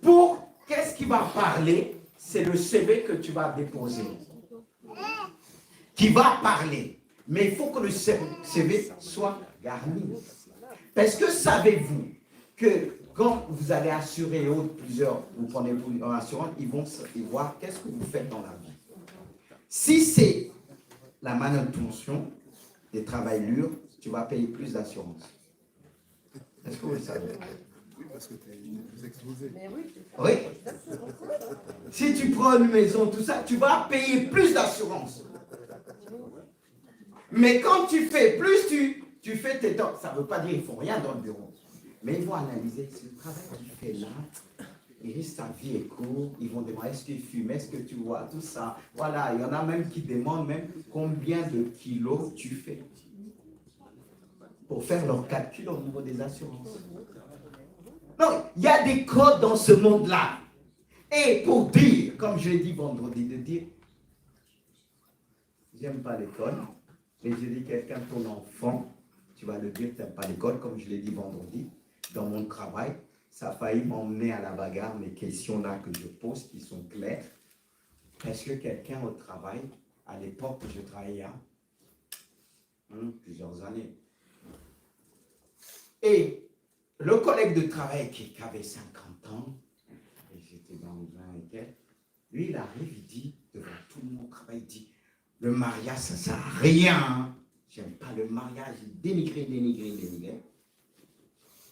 Pour qu'est-ce qui va parler? C'est le CV que tu vas déposer. Qui va parler. Mais il faut que le CV soit garni. Parce que savez-vous que quand vous allez assurer plusieurs, vous prenez en assurance, ils vont voir qu'est-ce que vous faites dans la vie. Si c'est la manutention, des travaillures, tu vas payer plus d'assurance. Est-ce que vous le savez? Oui, parce que tu es plus exposé. Mais oui, c'est ça. Oui. Exactement, c'est ça. Si tu prends une maison, tout ça, tu vas payer plus d'assurance. Mais quand tu fais plus, tu fais tes temps. Ça ne veut pas dire qu'il ne faut rien dans le bureau. Mais ils vont analyser ce travail qu'il fait là. Sa vie est courte. Ils vont demander est-ce qu'il fume, est-ce que tu vois, tout ça. Voilà, il y en a même qui demandent même combien de kilos tu fais. Pour faire leur calcul au niveau des assurances. Donc, il y a des codes dans ce monde-là. Et pour dire, comme je l'ai dit vendredi, de dire, j'aime pas l'école, mais je dis quelqu'un, ton enfant, tu vas le dire, tu n'aimes pas l'école, comme je l'ai dit vendredi, dans mon travail, ça a failli m'emmener à la bagarre, les questions là que je pose qui sont claires. Est-ce que quelqu'un au travail, à l'époque où je travaillais, plusieurs années, et le collègue de travail qui avait 50 ans, et j'étais dans le 20 et quelques, lui il arrive, il dit, devant tout mon travail, il dit, le mariage ça ne sert à rien, j'aime pas le mariage, dénigré.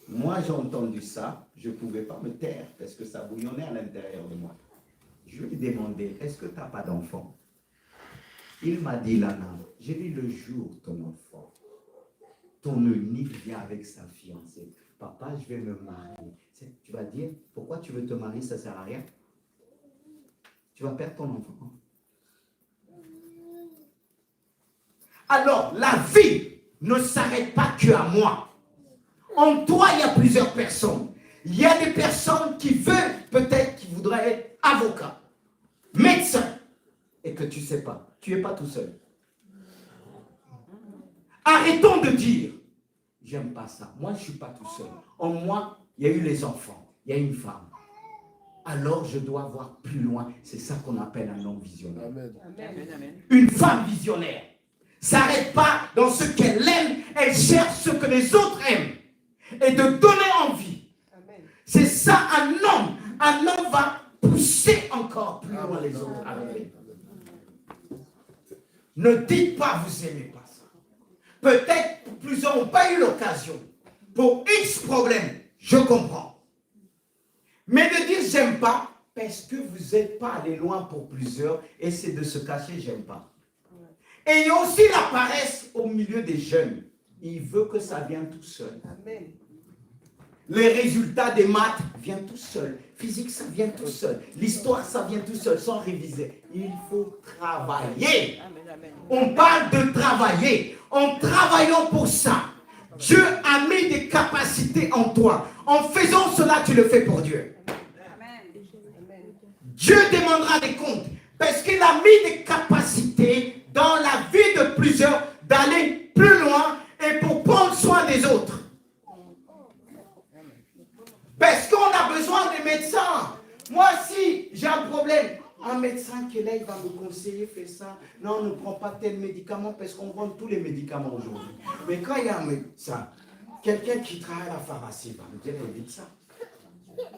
Moi j'ai entendu ça, je ne pouvais pas me taire parce que ça bouillonnait à l'intérieur de moi. Je lui ai demandé, est-ce que tu n'as pas d'enfant? Il m'a dit, Lana, j'ai dit le jour ton enfant, ton unique vient avec sa fiancée. Papa, je vais me marier. Tu vas dire, pourquoi tu veux te marier, ça ne sert à rien. Tu vas perdre ton enfant. Alors, la vie ne s'arrête pas qu'à moi. En toi, il y a plusieurs personnes. Il y a des personnes qui veulent, peut-être, qui voudraient être avocats, médecins, et que tu ne sais pas. Tu n'es pas tout seul. Arrêtons de dire, j'aime pas ça. Moi, je ne suis pas tout seul. En moi, il y a eu les enfants. Il y a une femme. Alors, je dois voir plus loin. C'est ça qu'on appelle un homme visionnaire. Amen. Amen. Une femme visionnaire. S'arrête pas dans ce qu'elle aime. Elle cherche ce que les autres aiment. Et de donner envie. Amen. C'est ça un homme. Un homme va pousser encore plus loin les autres à rêver. Ne dites pas vous n'aimez pas ça. Peut-être plusieurs n'ont pas eu l'occasion. Pour X problèmes, je comprends. Mais de dire j'aime pas, parce que vous n'êtes pas allé loin pour plusieurs, et c'est de se cacher, j'aime pas. Et il y a aussi la paresse au milieu des jeunes. Il veut que ça vienne tout seul. Amen. Les résultats des maths viennent tout seul. Physique, ça vient tout seul. L'histoire, ça vient tout seul, sans réviser. Il faut travailler. On parle de travailler. En travaillant pour ça, Dieu a mis des capacités en toi. En faisant cela, tu le fais pour Dieu. Amen. Dieu demandera des comptes. Parce qu'il a mis des capacités dans la vie de plusieurs d'aller plus loin et pour prendre soin des autres. Parce qu'on a besoin des médecins. Moi, si j'ai un problème, un médecin qui est là, il va me conseiller, fais ça. Non, ne prends pas tel médicament parce qu'on vend tous les médicaments aujourd'hui. Mais quand il y a un médecin, quelqu'un qui travaille à la pharmacie, il va me dire, évite ça.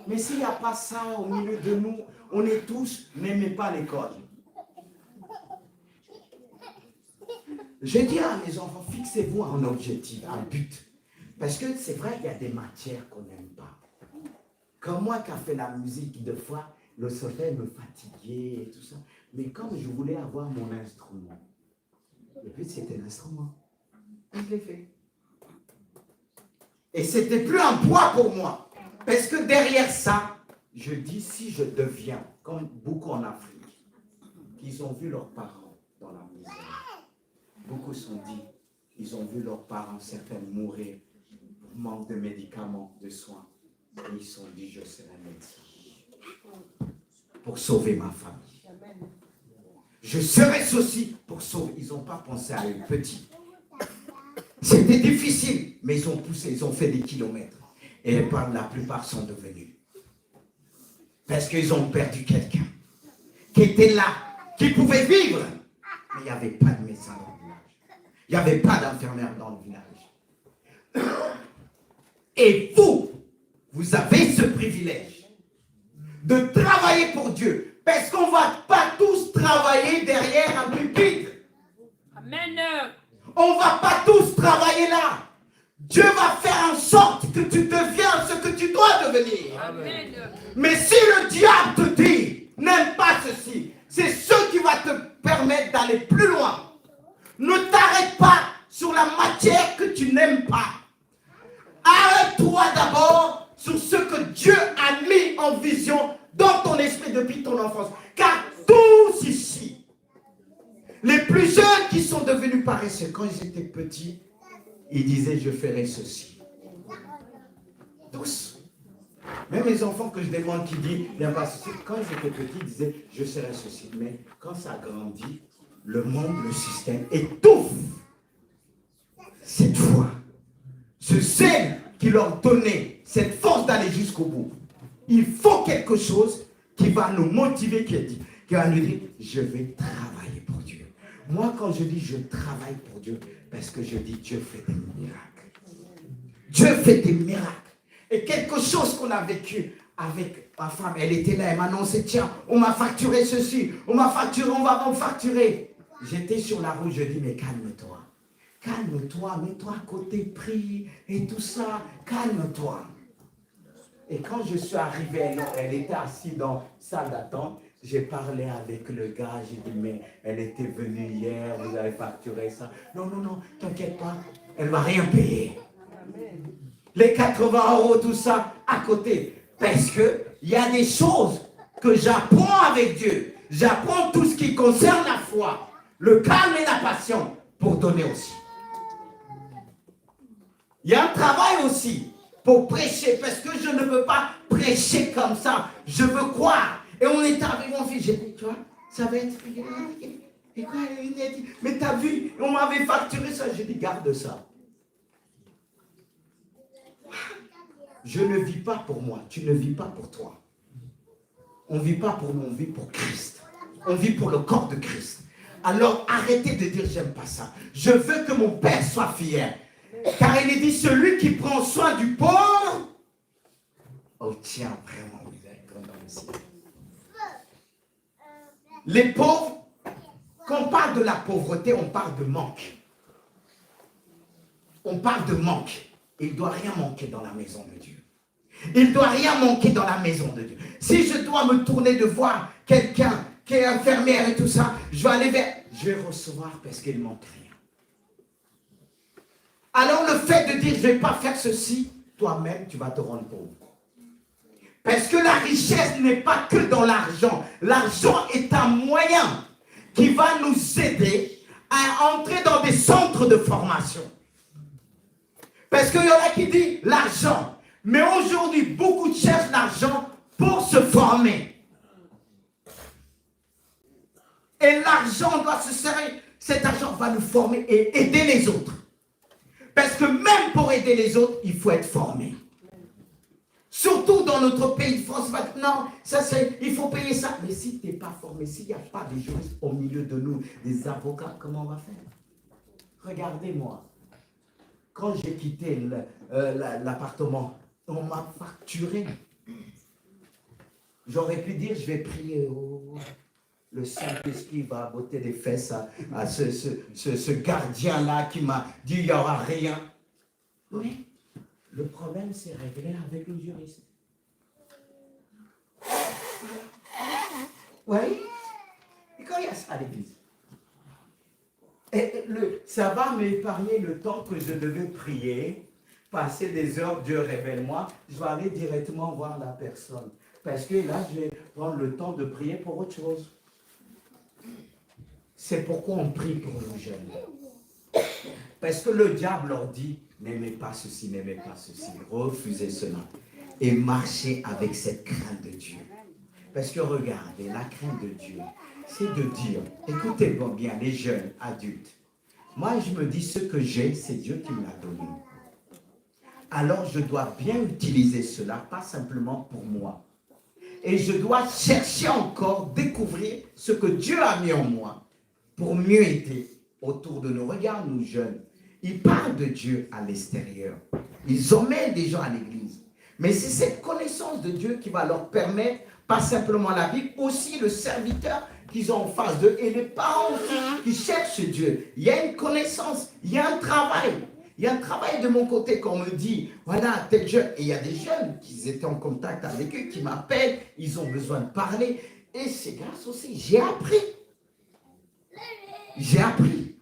Mais s'il n'y a pas ça au milieu de nous, on est tous, n'aimez pas l'école. Je dis à mes enfants, fixez-vous un objectif, un but. Parce que c'est vrai qu'il y a des matières qu'on n'aime pas. Comme moi qui a fait la musique, deux fois, le solfège me fatiguait et tout ça. Mais comme je voulais avoir mon instrument, le but c'était l'instrument. Je l'ai fait. Et c'était plus un poids pour moi. Parce que derrière ça, je dis si je deviens, comme beaucoup en Afrique, qui ont vu leurs parents dans la misère. Beaucoup sont dit, ils ont vu leurs parents, certains mourir, manque de médicaments, de soins. Et ils se sont dit, je serai médecin pour sauver ma famille. Amen. Je serai ceci pour sauver. Ils n'ont pas pensé à eux petits. C'était difficile, mais ils ont poussé, ils ont fait des kilomètres. Et la plupart sont devenus. Parce qu'ils ont perdu quelqu'un qui était là, qui pouvait vivre. Mais il n'y avait pas de médecin dans le village. Il n'y avait pas d'infirmière dans le village. Et vous avez ce privilège de travailler pour Dieu. Parce qu'on ne va pas tous travailler derrière un pupitre. Amen. On ne va pas tous travailler là. Dieu va faire en sorte que tu deviens ce que tu dois devenir. Amen. Mais si le diable te dit, n'aime pas ceci, c'est ce qui va te permettre d'aller plus loin. Ne t'arrête pas sur la matière que tu n'aimes pas. Arrête-toi d'abord sur ce que Dieu a mis en vision dans ton esprit depuis ton enfance. Car tous ici, les plus jeunes qui sont devenus paresseux, quand ils étaient petits, ils disaient, je ferai ceci. Tous. Même les enfants que je demande qui disent, il n'y a pas ceci. Quand ils étaient petits, ils disaient, je serai ceci. Mais quand ça grandit, le monde, le système étouffe cette foi. Ce zèle qui leur donnait cette force d'aller jusqu'au bout. Il faut quelque chose qui va nous motiver, qui va nous dire, je vais travailler pour Dieu. Moi, quand je dis je travaille pour Dieu, parce que je dis Dieu fait des miracles. Dieu fait des miracles. Et quelque chose qu'on a vécu avec ma femme, elle était là, elle m'a annoncé, tiens, on m'a facturé ceci, on m'a facturé, on va me facturer. J'étais sur la route, je dis, mais calme-toi. Calme-toi, mets-toi à côté, prie et tout ça, calme-toi. Et quand je suis arrivé, elle était assise dans la salle d'attente, j'ai parlé avec le gars, j'ai dit, mais elle était venue hier, vous avez facturé ça. Non, t'inquiète pas, elle ne va rien payer. Les 80 €, tout ça, à côté. Parce qu'il y a des choses que j'apprends avec Dieu. J'apprends tout ce qui concerne la foi, le calme et la patience pour donner aussi. Il y a un travail aussi pour prêcher, parce que je ne veux pas prêcher comme ça. Je veux croire. Et on est avec mon fils, j'ai dit, tu vois, ça va être... Et quoi, il a dit, mais t'as vu, on m'avait facturé ça. J'ai dit, garde ça. Je ne vis pas pour moi, tu ne vis pas pour toi. On ne vit pas pour nous, on vit pour Christ. On vit pour le corps de Christ. Alors arrêtez de dire, j'aime pas ça. Je veux que mon Père soit fier. Car il est dit, celui qui prend soin du pauvre, obtient vraiment miséricorde dans le ciel. Les pauvres, quand on parle de la pauvreté, on parle de manque. On parle de manque. Il ne doit rien manquer dans la maison de Dieu. Il ne doit rien manquer dans la maison de Dieu. Si je dois me tourner de voir quelqu'un qui est infirmière et tout ça, je vais aller vers... Je vais recevoir parce qu'il ne manque rien. Alors le fait de dire, je ne vais pas faire ceci, toi-même, tu vas te rendre pauvre. Parce que la richesse n'est pas que dans l'argent. L'argent est un moyen qui va nous aider à entrer dans des centres de formation. Parce qu'il y en a qui disent l'argent. Mais aujourd'hui, beaucoup cherchent l'argent pour se former. Et l'argent doit se servir. Cet argent va nous former et aider les autres. Parce que même pour aider les autres, il faut être formé. Surtout dans notre pays de France, maintenant, il faut payer ça. Mais si tu n'es pas formé, s'il n'y a pas des juristes au milieu de nous, des avocats, comment on va faire? Regardez-moi. Quand j'ai quitté l'appartement, on m'a facturé. J'aurais pu dire, je vais prier le Saint-Esprit va botter les fesses à ce gardien-là qui m'a dit, il n'y aura rien. Oui, le problème s'est réglé avec le juriste. Oui, et quand il y a ça à l'église. Et ça va m'épargner le temps que je devais prier, passer des heures, Dieu révèle-moi, je vais aller directement voir la personne. Parce que là, je vais prendre le temps de prier pour autre chose. C'est pourquoi on prie pour nos jeunes. Parce que le diable leur dit, n'aimez pas ceci, n'aimez pas ceci, refusez cela. Et marchez avec cette crainte de Dieu. Parce que regardez, la crainte de Dieu, c'est de dire, écoutez-moi bien, les jeunes, adultes, moi je me dis ce que j'ai, c'est Dieu qui me l'a donné. Alors je dois bien utiliser cela, pas simplement pour moi. Et je dois chercher encore, découvrir ce que Dieu a mis en moi pour mieux aider autour de nous. Regarde nous jeunes, ils parlent de Dieu à l'extérieur. Ils emmènent des gens à l'église. Mais c'est cette connaissance de Dieu qui va leur permettre, pas simplement la Bible, aussi le serviteur qu'ils ont en face d'eux et les parents qui cherchent Dieu. Il y a une connaissance, il y a un travail. Il y a un travail de mon côté qu'on me dit, voilà, tel jeune. Et il y a des jeunes qui étaient en contact avec eux, qui m'appellent, ils ont besoin de parler. Et c'est grâce aussi, j'ai appris. J'ai appris.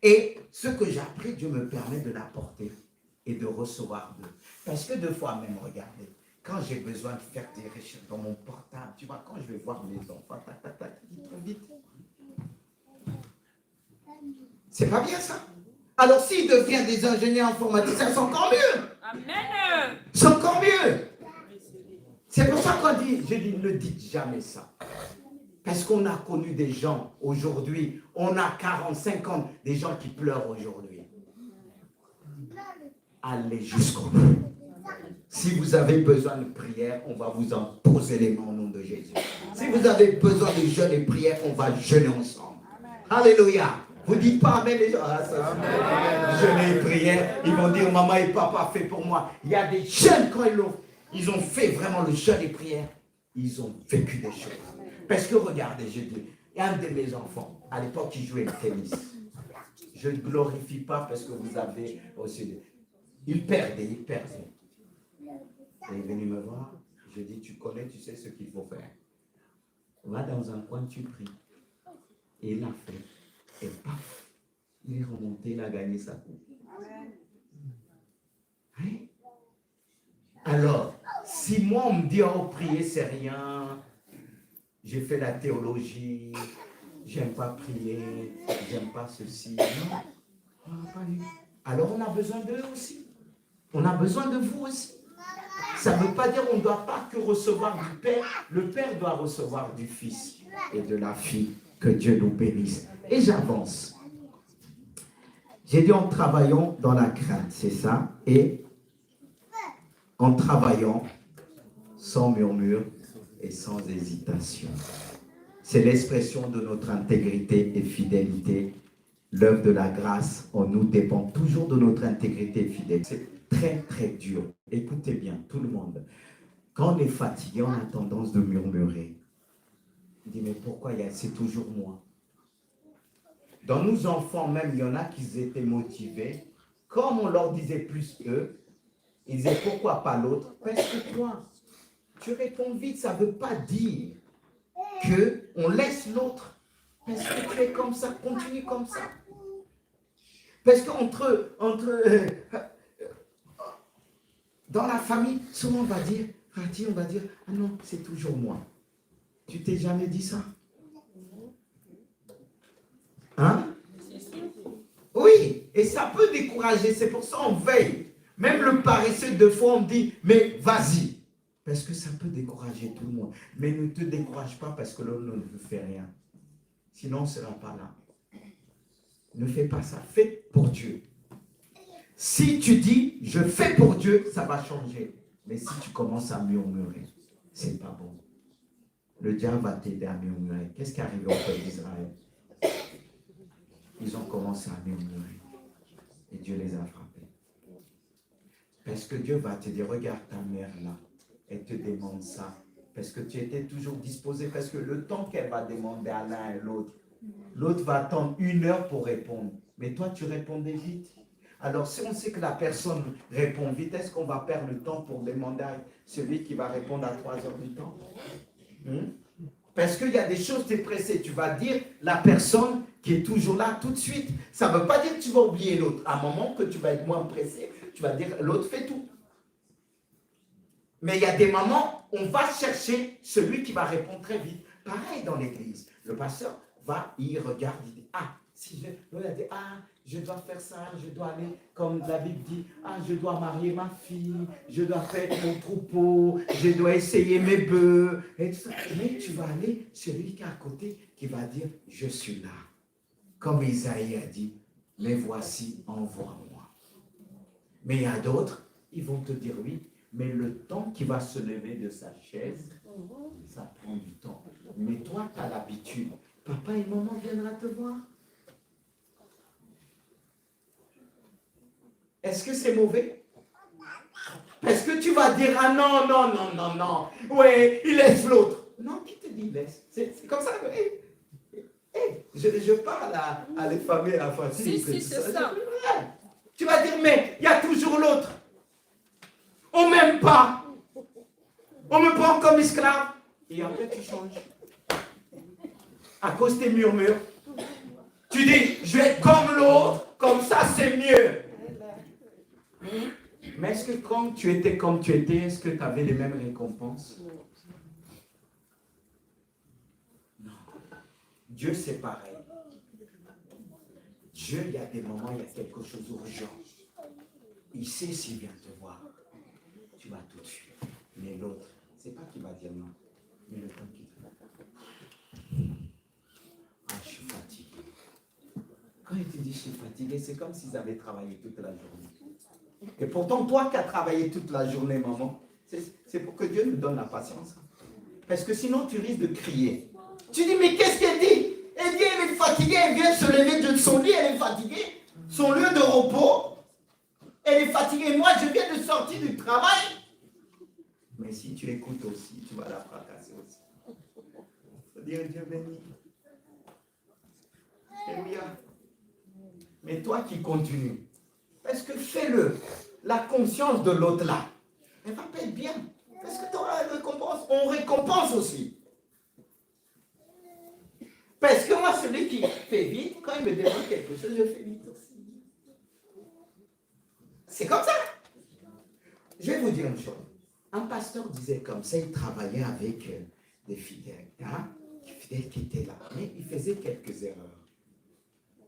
Et ce que j'ai appris, Dieu me permet de l'apporter et de recevoir d'eux. Parce que deux fois même, regardez, quand j'ai besoin de faire des recherches dans mon portable, tu vois, quand je vais voir mes enfants, tac, tac, tac, vite. C'est pas bien ça. Alors s'ils deviennent des ingénieurs informaticiens, c'est encore mieux. Amen. C'est encore mieux. C'est pour ça qu'on dit, je dis, ne dites jamais ça. Parce qu'on a connu des gens aujourd'hui, on a 45 ans, des gens qui pleurent aujourd'hui. Allez jusqu'au bout. Si vous avez besoin de prière, on va vous en poser les mains au nom de Jésus. Si vous avez besoin de jeûne et prière, on va jeûner ensemble. Alléluia. Vous dites pas amen les gens. Ah, ça, jeûne et prière. Ils vont dire maman et papa fait pour moi. Il y a des jeunes quand ils ont fait vraiment le jeûne et prière. Ils ont vécu des choses. Parce que regardez, je dis, il y a un de mes enfants, à l'époque, il jouait au tennis. Je ne glorifie pas parce que vous avez aussi... Il perdait. Il est venu me voir. Je dis, tu connais, tu sais ce qu'il faut faire. Va dans un coin, tu pries. Et il l'a fait. Et paf, il est remonté, il a gagné sa coupe. Hein? Alors, si moi on me dit, oh, prier, c'est rien, j'ai fait la théologie, j'aime pas prier, j'aime pas ceci. Non. Alors on a besoin d'eux aussi. On a besoin de vous aussi. Ça ne veut pas dire qu'on ne doit pas que recevoir du Père. Le Père doit recevoir du Fils et de la fille. Que Dieu nous bénisse. Et j'avance. J'ai dit en travaillant dans la crainte, c'est ça. Et en travaillant sans murmure et sans hésitation. C'est l'expression de notre intégrité et fidélité. L'œuvre de la grâce en nous dépend toujours de notre intégrité et fidélité. C'est très, très dur. Écoutez bien, tout le monde. Quand on est fatigué, on a tendance de murmurer. On dit, mais pourquoi c'est toujours moi? Dans nos enfants même, il y en a qui étaient motivés. Comme on leur disait plus eux, ils disaient, pourquoi pas l'autre? Parce que toi, tu réponds vite, ça ne veut pas dire qu'on laisse l'autre. Parce que tu es comme ça, continue comme ça. Parce qu'entre dans la famille, souvent on va dire, ah non, c'est toujours moi. Tu t'es jamais dit ça? Hein? Oui, et ça peut décourager, c'est pour ça qu'on veille. Même le paresseux, deux fois, on dit, mais vas-y. Parce que ça peut décourager tout le monde. Mais ne te décourage pas parce que l'autre ne fait rien. Sinon, on ne sera pas là. Ne fais pas ça. Fais pour Dieu. Si tu dis, je fais pour Dieu, ça va changer. Mais si tu commences à murmurer, c'est pas bon. Le diable va t'aider à murmurer. Qu'est-ce qui est arrivé au peuple d'Israël? Ils ont commencé à murmurer. Et Dieu les a frappés. Parce que Dieu va te dire, regarde ta mère là. Elle te demande ça. Parce que tu étais toujours disposé. Parce que le temps qu'elle va demander à l'un et l'autre, l'autre va attendre 1 heure pour répondre. Mais toi, tu répondais vite. Alors, si on sait que la personne répond vite, est-ce qu'on va perdre le temps pour demander à celui qui va répondre à 3 heures du temps? Parce qu'il y a des choses, tu es pressé. Tu vas dire la personne qui est toujours là tout de suite. Ça ne veut pas dire que tu vas oublier l'autre. À un moment que tu vas être moins pressé, tu vas dire l'autre fait tout. Mais il y a des moments, on va chercher celui qui va répondre très vite. Pareil dans l'église. Le pasteur va, il regarde, il dit, je dois faire ça, je dois aller, comme la Bible dit, je dois marier ma fille, je dois faire mon troupeau, je dois essayer mes bœufs, et tout ça. Mais tu vas aller, celui qui est à côté, qui va dire, je suis là. Comme Isaïe a dit, les voici, envoie-moi. Mais il y a d'autres, ils vont te dire oui, mais le temps qu'il va se lever de sa chaise, ça prend du temps. Mais toi, tu as l'habitude. Papa et maman viendront te voir. Est-ce que c'est mauvais? Est-ce que tu vas dire, ah non, ouais, il laisse l'autre. Non, qui te dit laisse? C'est comme ça. Je parle à les familles, à la famille. Si, c'est ça. Tu vas dire, mais il y a toujours l'autre. On ne m'aime pas. On me prend comme esclave. Et après, tu changes. À cause des murmures. Tu dis, je vais être comme l'autre, comme ça c'est mieux. Mais est-ce que quand tu étais comme tu étais, est-ce que tu avais les mêmes récompenses? Non. Dieu, c'est pareil. Dieu, il y a des moments, il y a quelque chose d'urgent. Il sait s'il vient te voir. Tu vas tout de suite. Mais l'autre, c'est pas qu'il va dire non. Mais le temps qu'il te ah, je suis fatigué. Quand il te dit je suis fatigué, c'est comme s'ils avaient travaillé toute la journée. Et pourtant, toi qui as travaillé toute la journée, maman, c'est pour que Dieu nous donne la patience. Parce que sinon, tu risques de crier. Tu dis, mais qu'est-ce qu'elle dit? Elle dit, elle est fatiguée, elle vient se lever de son lit, elle est fatiguée. Son lieu de repos, elle est fatiguée. Moi, je viens de sortir du travail. Mais si tu écoutes aussi, tu vas la fracasser aussi. Il faut dire, Dieu béni. Alléluia. Mais toi qui continues, parce que fais-le, la conscience de l'autre là, elle va pas être bien. Parce que tu auras la récompense. On récompense aussi. Parce que moi, celui qui fait vite, quand il me demande quelque chose, je fais vite aussi. C'est comme ça. Je vais vous dire une chose. Un pasteur disait comme ça, il travaillait avec des fidèles. Hein? Des fidèles qui étaient là. Mais il faisait quelques erreurs.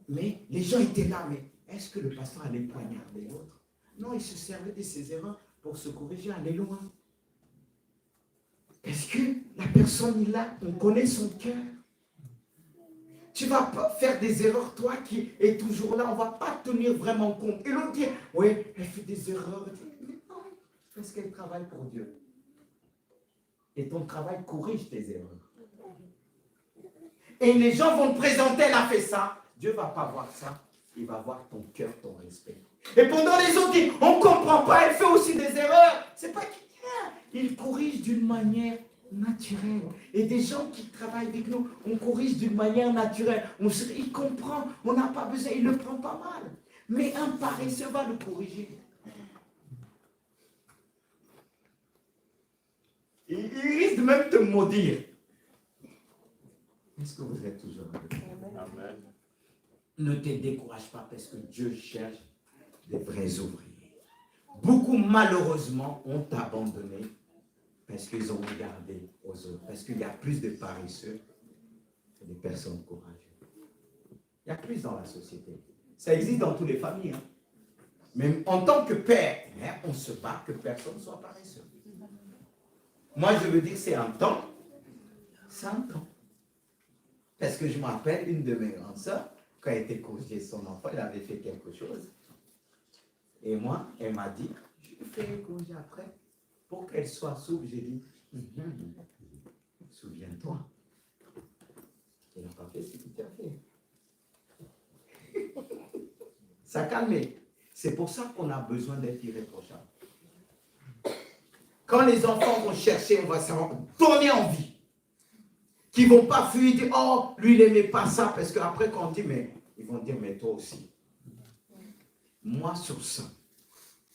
Mais les gens étaient là. Mais est-ce que le pasteur allait poignarder l'autre? Non, il se servait de ses erreurs pour se corriger, aller loin. Est-ce que la personne est là? On connaît son cœur. Tu ne vas pas faire des erreurs, toi qui es toujours là, on ne va pas tenir vraiment compte. Et l'autre dit, oui, elle fait des erreurs. Mais non, parce qu'elle travaille pour Dieu. Et ton travail corrige tes erreurs. Et les gens vont te présenter, elle a fait ça. Dieu ne va pas voir ça. Il va voir ton cœur, ton respect. Et pendant les autres disent, on ne comprend pas, elle fait aussi des erreurs. C'est pas qu'il il corrige d'une manière naturelle. Et des gens qui travaillent avec nous, on corrige d'une manière naturelle. Il comprend, on n'a pas besoin, il le prend pas mal. Mais un paresseux va le corriger. Il risque de même te maudire. Est-ce que vous êtes toujours avec moi? Amen. Ne te décourage pas parce que Dieu cherche des vrais ouvriers. Beaucoup, malheureusement, ont abandonné parce qu'ils ont regardé aux autres. Parce qu'il y a plus de paresseux que de personnes courageuses. Il y a plus dans la société. Ça existe dans toutes les familles. Hein. Même en tant que père, on se bat que personne ne soit paresseux. Moi, je veux dire, c'est un temps. C'est un temps. Parce que je me rappelle, une de mes grandes sœurs, quand elle était corrigée son enfant, elle avait fait quelque chose. Et moi, elle m'a dit, je vais faire corriger après. Pour qu'elle soit souple, j'ai dit, souviens-toi. Elle n'a pas fait ce que tu as fait. Ça calme. C'est pour ça qu'on a besoin d'être irréprochable. Quand les enfants vont chercher, on va s'en donner envie. Qui ne vont pas fuir, dire, oh, lui, il n'aimait pas ça. Parce qu'après, quand on dit, mais ils vont dire, mais toi aussi. Moi, sur ça,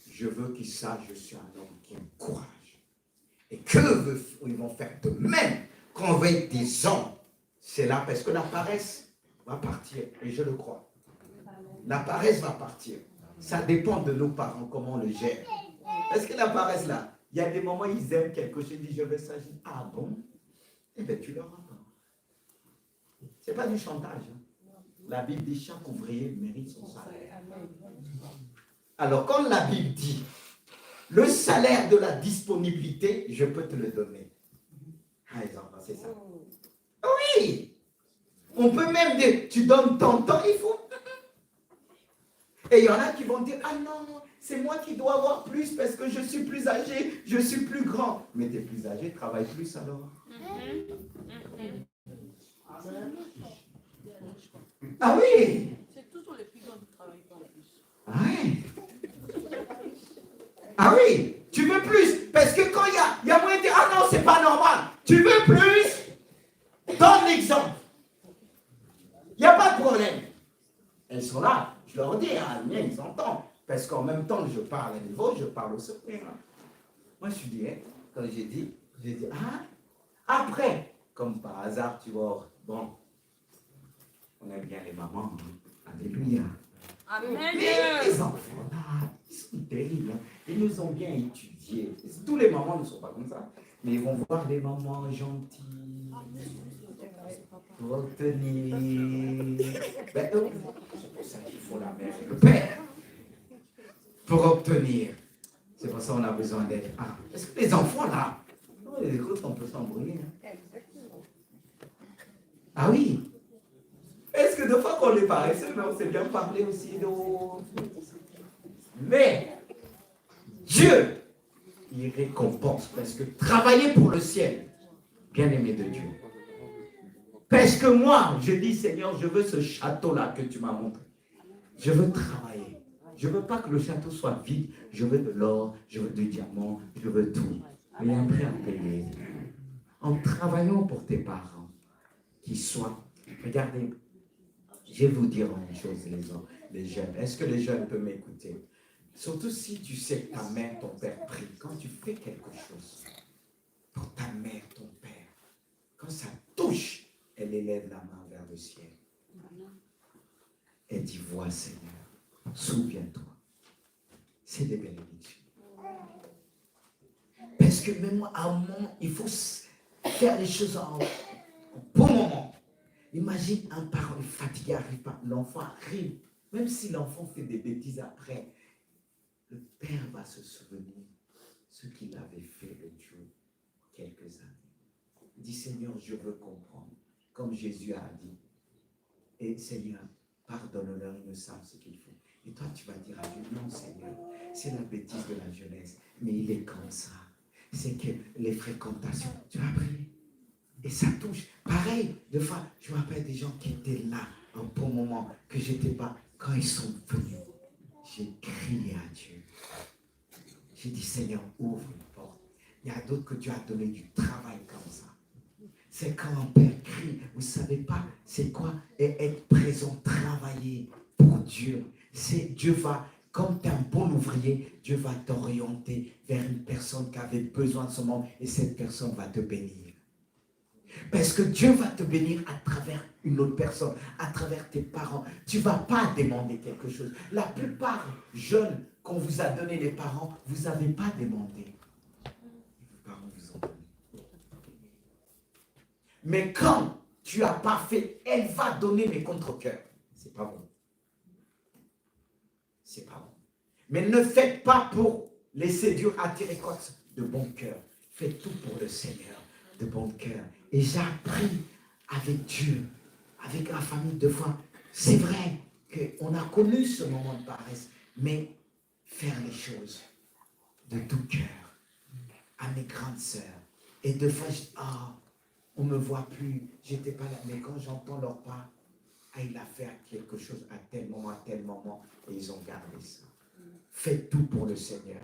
je veux qu'ils sachent que je suis un homme qui a courage. Et ils vont faire de même quand on va être des hommes. C'est là parce que la paresse va partir. Et je le crois. La paresse va partir. Ça dépend de nos parents, comment on le gère. Parce que la paresse, là, il y a des moments où ils aiment quelque chose, ils disent, je veux ça. Je dis, ah bon? Eh bien, tu leur entends. Ce n'est pas du chantage. Hein. La Bible dit, chaque ouvrier mérite son salaire. Alors, quand la Bible dit, le salaire de la disponibilité, je peux te le donner. Ah, les enfants, c'est ça. Oui! On peut même dire, tu donnes ton temps, il faut. Et il y en a qui vont dire, ah non, c'est moi qui dois avoir plus parce que je suis plus âgé, je suis plus grand. Mais tu es plus âgé, travaille plus alors. Ah oui! C'est toujours les plus grands qui travaillent pas en plus. Ah oui! Ah oui! Tu veux plus? Parce que quand il y a moyen de dire, ah non, c'est pas normal. Tu veux plus? Donne l'exemple. Il n'y a pas de problème. Elles sont là. Je leur dis, ah, bien, ils entendent. Parce qu'en même temps que je parle à niveau, je parle au secret. Hein. Moi, je suis dit, hein, quand j'ai dit, ah, après, comme par hasard, tu vois, bon, on aime bien les mamans. Hein. Alléluia. Amen. Mais les enfants, là, ils sont terribles. Hein. Ils nous ont bien étudiés. Tous les mamans ne sont pas comme ça. Mais ils vont voir les mamans gentilles. Pour obtenir. Ben, c'est pour ça qu'il faut la mère et le père. Pour obtenir. C'est pour ça qu'on a besoin d'être. Ah, parce que les enfants, là, écoute, on peut s'embrouiller. Hein. Ah oui. Est-ce que deux fois qu'on est paresseux, mais on s'est bien parlé aussi Mais Dieu, il récompense parce que travailler pour le ciel, bien aimé de Dieu. Parce que moi, je dis, Seigneur, je veux ce château-là que tu m'as montré. Je veux travailler. Je ne veux pas que le château soit vide. Je veux de l'or, je veux du diamant, je veux tout. Mais il y a un prix à payer. En travaillant pour tes parents, qui soient, regardez, je vais vous dire une chose, les jeunes. Est-ce que les jeunes peuvent m'écouter? Surtout si tu sais que ta mère, ton père prie. Quand tu fais quelque chose pour ta mère, ton père, quand ça touche, elle élève la main vers le ciel. Elle dit, vois Seigneur, souviens-toi. C'est des bénédictions. Parce que même à un moment, il faut faire les choses en bon moment. Imagine un parent fatigué arrive pas, l'enfant arrive, même si l'enfant fait des bêtises après, le père va se souvenir ce qu'il avait fait le Dieu quelques années. Il dit, Seigneur, je veux comprendre, comme Jésus a dit. Et Seigneur, pardonne-leur, ils ne savent ce qu'ils font. Et toi, tu vas dire à Dieu, non Seigneur, c'est la bêtise de la jeunesse, mais il est comme ça. C'est que les fréquentations, tu vas prier. Et ça touche. Pareil, de fois, je me rappelle des gens qui étaient là, un bon moment, que j'étais pas. Quand ils sont venus, j'ai crié à Dieu. J'ai dit, Seigneur, ouvre une porte. Il y a d'autres que Dieu a donné du travail comme ça. C'est quand un père crie, vous ne savez pas, c'est quoi? Et être présent, travailler pour Dieu. Dieu va, comme tu es un bon ouvrier, Dieu va t'orienter vers une personne qui avait besoin de ce monde et cette personne va te bénir. Parce que Dieu va te bénir à travers une autre personne, à travers tes parents. Tu ne vas pas demander quelque chose. La plupart jeunes qu'on vous a donné les parents, vous n'avez pas demandé. Vos parents vous ont donné. Mais quand tu n'as pas fait, elle va donner mes contre-cœurs. C'est pas bon. C'est pas bon. Mais ne faites pas pour les séduire, attirer quoi de bon cœur. Faites tout pour le Seigneur de bon cœur. Et j'ai appris avec Dieu, avec la famille de foi. C'est vrai qu'on a connu ce moment de paresse, mais faire les choses de tout cœur à mes grandes sœurs. Et de fois, je dis, on ne me voit plus, j'étais pas là. Mais quand j'entends leur part, il a fait quelque chose à tel moment, et ils ont gardé ça. Faites tout pour le Seigneur.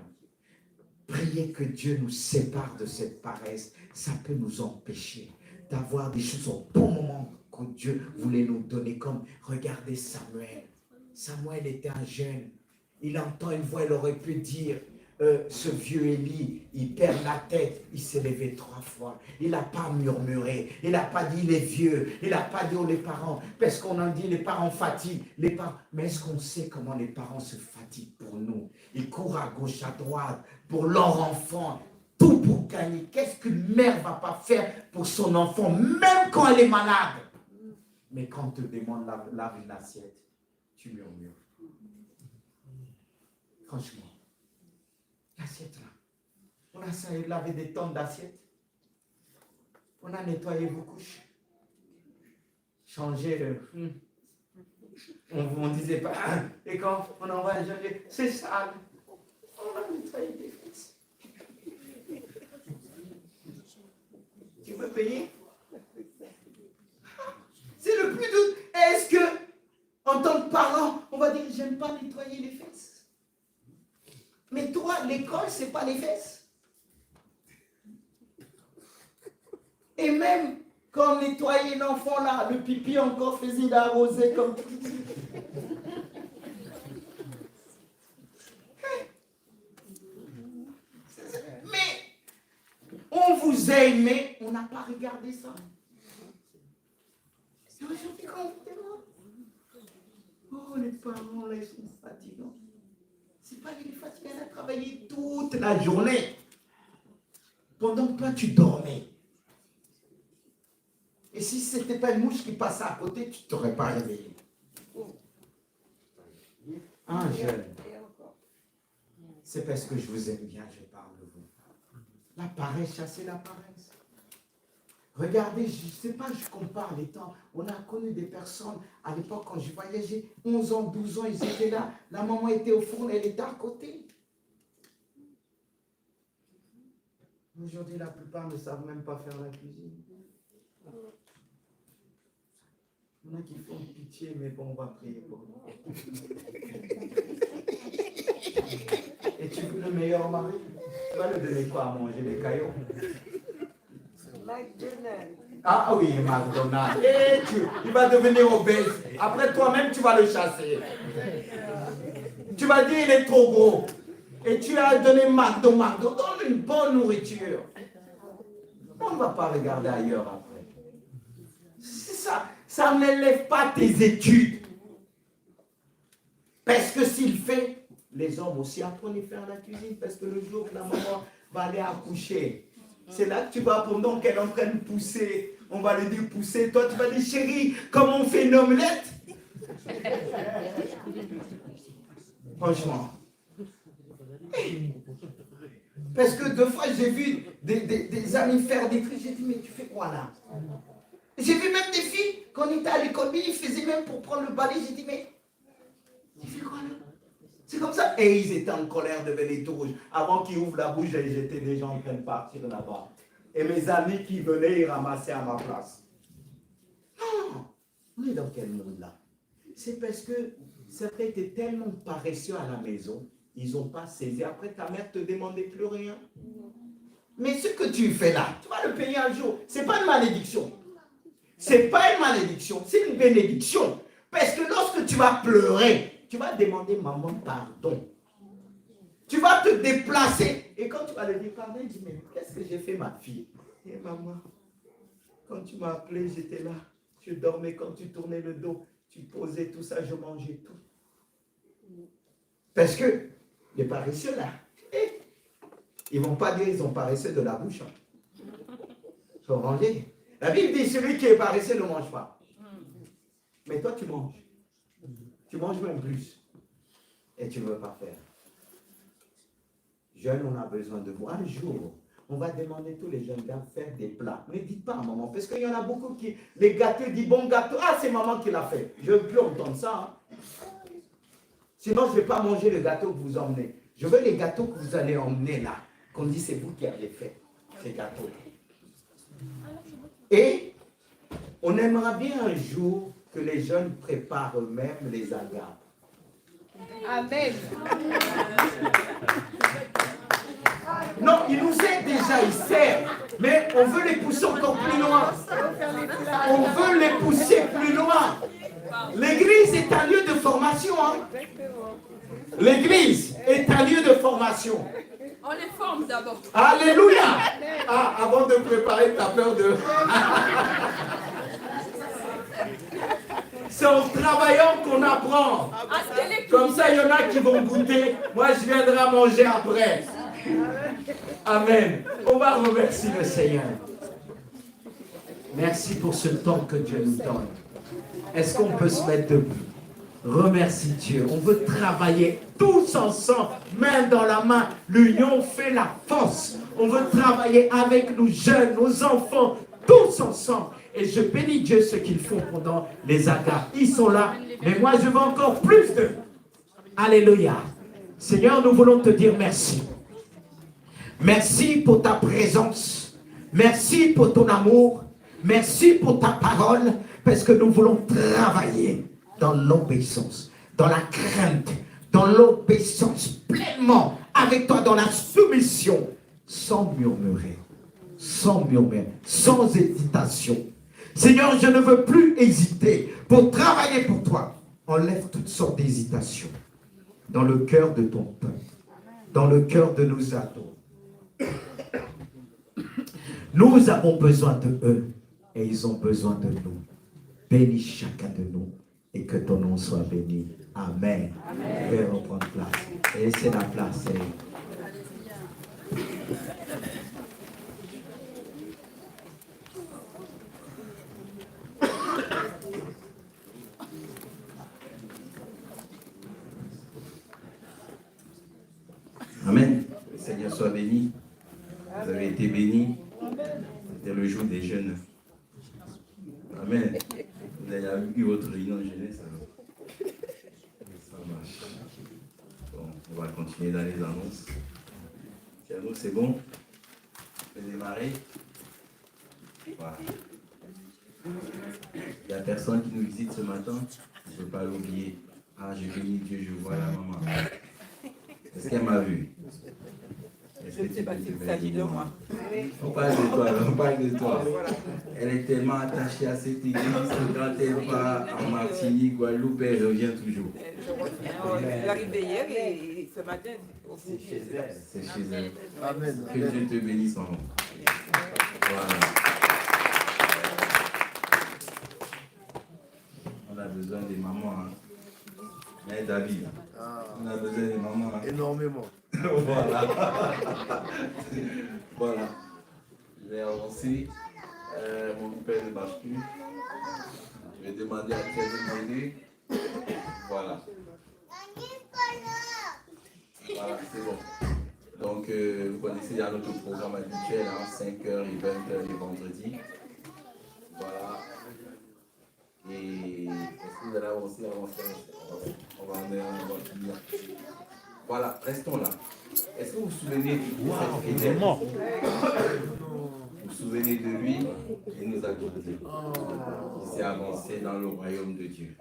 Priez que Dieu nous sépare de cette paresse. Ça peut nous empêcher d'avoir des choses au bon moment que Dieu voulait nous donner. Comme, regardez Samuel. Samuel était un jeune. Il entend une voix, il aurait pu dire, ce vieux Élie, il perd la tête. Il s'est levé 3 fois. Il n'a pas murmuré. Il n'a pas dit les vieux. Il n'a pas dit les parents. Parce qu'on en dit les parents fatiguent. Les parents. Mais est-ce qu'on sait comment les parents se fatiguent pour nous? Ils courent à gauche, à droite pour leur enfant. Tout pour gagner. Qu'est-ce qu'une mère ne va pas faire pour son enfant, même quand elle est malade? Mais quand on te demande lave une assiette, tu murmures. Franchement. L'assiette là. On a lavé des tonnes d'assiettes. On a nettoyé vos couches. Changé le... On ne disait pas. Et quand on envoie un changer, c'est sale. On a nettoyé des fesses. Tu veux payer? C'est le plus doux. Est-ce que, en tant que parent, on va dire, j'aime pas nettoyer les fesses? Mais toi, l'école, c'est pas les fesses. Et même quand on nettoyait l'enfant là, le pipi encore faisait d'arroser comme... nous a aimés, on n'a pas regardé ça. Et aujourd'hui, quand on demande, oh, les parents, là, ils sont fatigants. C'est pas qu'il est fatigué, il a travaillé toute la journée. Pendant que toi, tu dormais. Et si ce n'était pas une mouche qui passait à côté, tu ne t'aurais pas réveillé. Un jeune. C'est parce que je vous aime bien, je parle de vous. La paresse, chasser la paresse. Regardez, je ne sais pas, je compare les temps. On a connu des personnes, à l'époque, quand je voyageais, 11 ans, 12 ans, ils étaient là. La maman était au four, elle était à côté. Aujourd'hui, la plupart ne savent même pas faire la cuisine. Il y en a qui font pitié, mais bon, on va prier pour eux. Et tu veux le meilleur mari? Tu vas le donner quoi à manger? Des cailloux? Ah oui, McDonald's. Et il va devenir obèse. Après toi-même, tu vas le chasser. Tu vas dire, il est trop gros. Et tu as donné McDo. Donne une bonne nourriture. On ne va pas regarder ailleurs après. C'est ça. Ça n'élève pas tes études. Parce que s'il fait, les hommes aussi apprennent à faire la cuisine. Parce que le jour que la maman va aller accoucher, c'est là que tu vas, pendant qu'elle est en train de pousser, on va lui dire pousser. Toi, tu vas dire, chérie, comment on fait une omelette? Franchement. Parce que deux fois, j'ai vu des amis faire des trucs. J'ai dit, mais tu fais quoi là? J'ai vu même des filles, quand on était à l'école, ils faisaient même pour prendre le balai. J'ai dit, mais tu fais quoi là? C'est comme ça. Et ils étaient en colère, devenaient tout rouges. Avant qu'ils ouvrent la bouche, j'étais déjà en train de partir là-bas. Et mes amis qui venaient, ils ramassaient à ma place. Non, on est dans quel monde là? C'est parce que certains étaient tellement paresseux à la maison, ils n'ont pas saisi. Après, ta mère ne te demandait plus rien. Mais ce que tu fais là, tu vas le payer un jour. Ce n'est pas une malédiction. Ce n'est pas une malédiction, c'est une bénédiction. Parce que lorsque tu vas pleurer, tu vas demander maman pardon. Tu vas te déplacer. Et quand tu vas le dire pardon, il dit, mais qu'est-ce que j'ai fait ma fille? Et maman, quand tu m'as appelé, j'étais là. Je dormais, quand tu tournais le dos, tu posais tout ça, je mangeais tout. Parce que les paresseux là, ils ne vont pas dire ils ont paresseux de la bouche. Il faut ranger. La Bible dit celui qui est paresseux ne mange pas. Mais toi tu manges. Tu manges même plus. Et tu ne veux pas faire. Jeunes, on a besoin de vous. Un jour, on va demander tous les jeunes gars de faire des plats. Ne dites pas à maman, parce qu'il y en a beaucoup qui, les gâteaux, disent bon gâteau. Ah, c'est maman qui l'a fait. Je ne veux plus entendre ça. Hein. Sinon, je ne vais pas manger le gâteau que vous emmenez. Je veux les gâteaux que vous allez emmener là. Qu'on dit c'est vous qui avez fait ces gâteaux. Et on aimerait bien un jour que les jeunes préparent eux-mêmes les agapes. Amen. Non, il nous aide déjà, il sert. Mais on veut les pousser encore plus loin. On veut les pousser plus loin. L'église est un lieu de formation. Hein? L'église est un lieu de formation. On les forme d'abord. Alléluia. Ah, avant de préparer ta peur de... C'est en travaillant qu'on apprend. Comme ça, il y en a qui vont goûter. Moi, je viendrai manger après. Amen. On va remercier le Seigneur. Merci pour ce temps que Dieu nous donne. Est-ce qu'on peut se mettre debout? Remercie Dieu. On veut travailler tous ensemble, main dans la main. L'union fait la force. On veut travailler avec nos jeunes, nos enfants, tous ensemble. Et je bénis Dieu ce qu'ils font pendant les agapes. Ils sont là, mais moi je veux encore plus d'eux. Alléluia. Seigneur, nous voulons te dire merci. Merci pour ta présence. Merci pour ton amour. Merci pour ta parole. Parce que nous voulons travailler dans l'obéissance, dans la crainte, dans l'obéissance pleinement avec toi, dans la soumission, sans murmurer, sans hésitation. Seigneur, je ne veux plus hésiter pour travailler pour toi. Enlève toutes sortes d'hésitations dans le cœur de ton peuple, dans le cœur de nos ados. Nous avons besoin de eux et ils ont besoin de nous. Bénis chacun de nous et que ton nom soit béni. Amen. Vous pouvez reprendre place. Et c'est la place. Amen. Le Seigneur soit béni. Vous avez été bénis. C'était le jour des jeunes. Amen. Vous avez eu votre réunion de jeunesse. Ça marche. Bon, on va continuer dans les annonces. Piano, c'est bon? On peut démarrer. Voilà. Il y a personne qui nous visite ce matin. Je ne peux pas l'oublier. Ah, je bénis Dieu, je vois la maman. Est-ce qu'elle m'a vu? Je ne sais pas s'il s'agit de moi. On parle de toi, on parle de toi. Elle est tellement attachée à cette église que quand elle part en Martinique, Guadeloupe, elle revient toujours. Je suis arrivée hier et ce matin aussi. C'est chez elle. Amen. Que Dieu te bénisse en nom. Voilà. On a besoin des mamans. Hein. Mais David, on a besoin des mamans. Hein. Énormément. Voilà. Voilà. Je vais avancer. Mon père ne marche plus. Je vais demander à Kevin m'aider. Voilà. Voilà, c'est bon. Donc, vous connaissez déjà notre programme habituel, hein, 5h et 20h les vendredis. Voilà. Et est-ce que vous allez avancer? On va finir. Voilà, restons là. Est-ce que vous vous souvenez du prophète Éden? Vous vous souvenez de lui? Il nous a tout dit. Il s'est avancé dans le royaume de Dieu.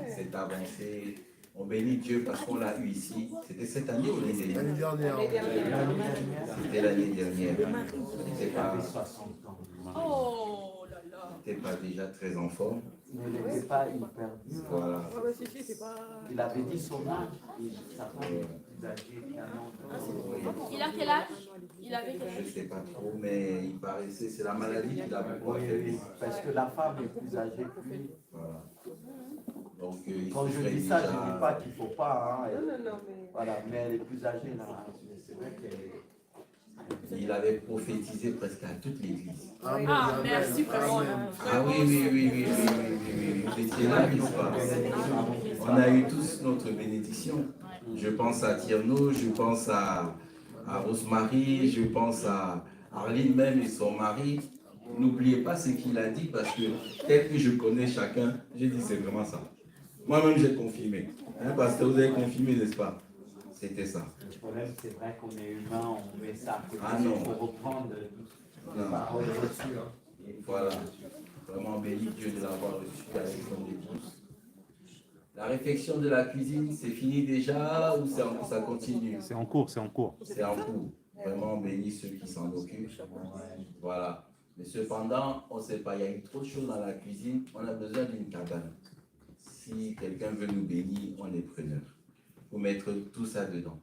C'est avancé. On bénit Dieu parce qu'on l'a eu ici. C'était cette année ou l'année dernière? L'année dernière. C'était l'année dernière. C'était pas, Oh là là. c'était pas déjà très en forme. Mais il n'était pas hyper dur. Voilà. Il avait dit son âge. Sa femme est plus âgée qu'un enfant. Il a quel âge? Il avait quel Je ne âge? sais pas trop, mais il paraissait, c'est la maladie qu'il a beaucoup Oui, affaibli. parce que la femme est plus âgée que lui. Voilà. Donc, il Quand je souffrait dis ça, je déjà. ne dis pas qu'il ne faut pas. Hein, mais... Voilà, mais elle est plus âgée là. C'est vrai qu'elle Il avait prophétisé presque à toute l'église. Amen. Ah, merci vraiment. Ah oui, oui. Vous étiez là, n'est-ce pas? On a eu tous notre bénédiction. Je pense à Tierno, je pense à Rosemary, je pense à Arline même et son mari. N'oubliez pas ce qu'il a dit parce que tel que je connais chacun, j'ai dit c'est vraiment ça. Moi-même j'ai confirmé. Hein, parce que vous avez confirmé, n'est-ce pas? C'était ça. Le problème, c'est vrai qu'on est humain, on met ça à côté. Ah non. Il faut reprendre Non. les paroles reçues. Voilà. Vraiment béni Dieu de l'avoir reçu avec son épouse. La réflexion de la cuisine, c'est fini déjà ou ça continue? C'est en cours. C'est en cours. Vraiment béni ceux qui s'en occupent. Voilà. Mais cependant, on ne sait pas, il y a eu trop de choses dans la cuisine, on a besoin d'une cabane. Si quelqu'un veut nous bénir, on est preneur. Il faut mettre tout ça dedans.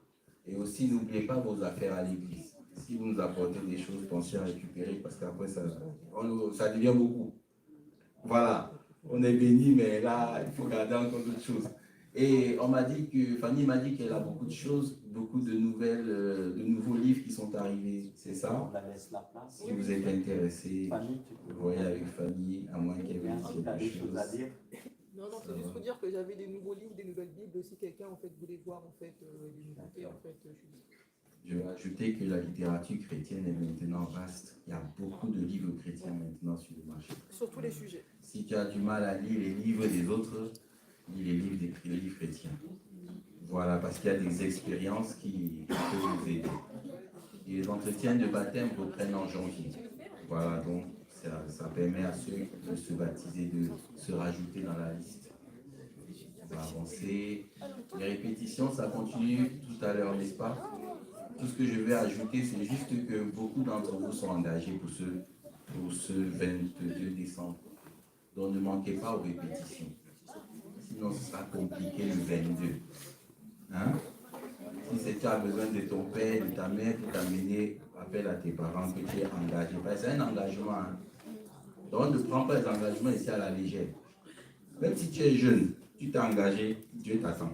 Et aussi, n'oubliez pas vos affaires à l'église. Si vous nous apportez des choses, pensez à récupérer parce qu'après, ça devient beaucoup. Voilà. On est béni, mais là, il faut garder encore d'autres choses. Et on m'a dit que, Fanny m'a dit qu'elle a beaucoup de choses, beaucoup de nouvelles, de nouveaux livres qui sont arrivés. C'est ça? On la laisse la place. Si vous êtes intéressé, Fanny, tu peux vous voyez avec Fanny, à moins qu'elle bien, vous si dise tu as des quelque choses à chose. dire. Non, c'est juste pour dire que j'avais des nouveaux livres, des nouvelles Bibles. Si quelqu'un en fait voulait voir en fait des nouveautés, en fait, je suis disponible. Je vais ajouter que la littérature chrétienne est maintenant vaste. Il y a beaucoup de livres chrétiens maintenant sur le marché. Sur tous les sujets. Si tu as du mal à lire les livres des autres, lis les livres des livres chrétiens. Voilà, parce qu'il y a des expériences qui peuvent vous aider. Et les entretiens de baptême reprennent en janvier. Voilà, donc ça permet à ceux de se baptiser de se rajouter dans la liste. On va avancer. Les répétitions, ça continue tout à l'heure, n'est-ce pas? Tout ce que je vais ajouter, c'est juste que beaucoup d'entre vous sont engagés pour ce 22 décembre. Donc ne manquez pas aux répétitions. Sinon, ce sera compliqué le 22. Hein? Si tu as besoin de ton père, de ta mère pour t'amener, appelle à tes parents que tu es engagé. Parce que c'est un engagement. Hein. Donc ne prends pas les engagements ici à la légère. Même si tu es jeune, tu t'es engagé, Dieu t'attend.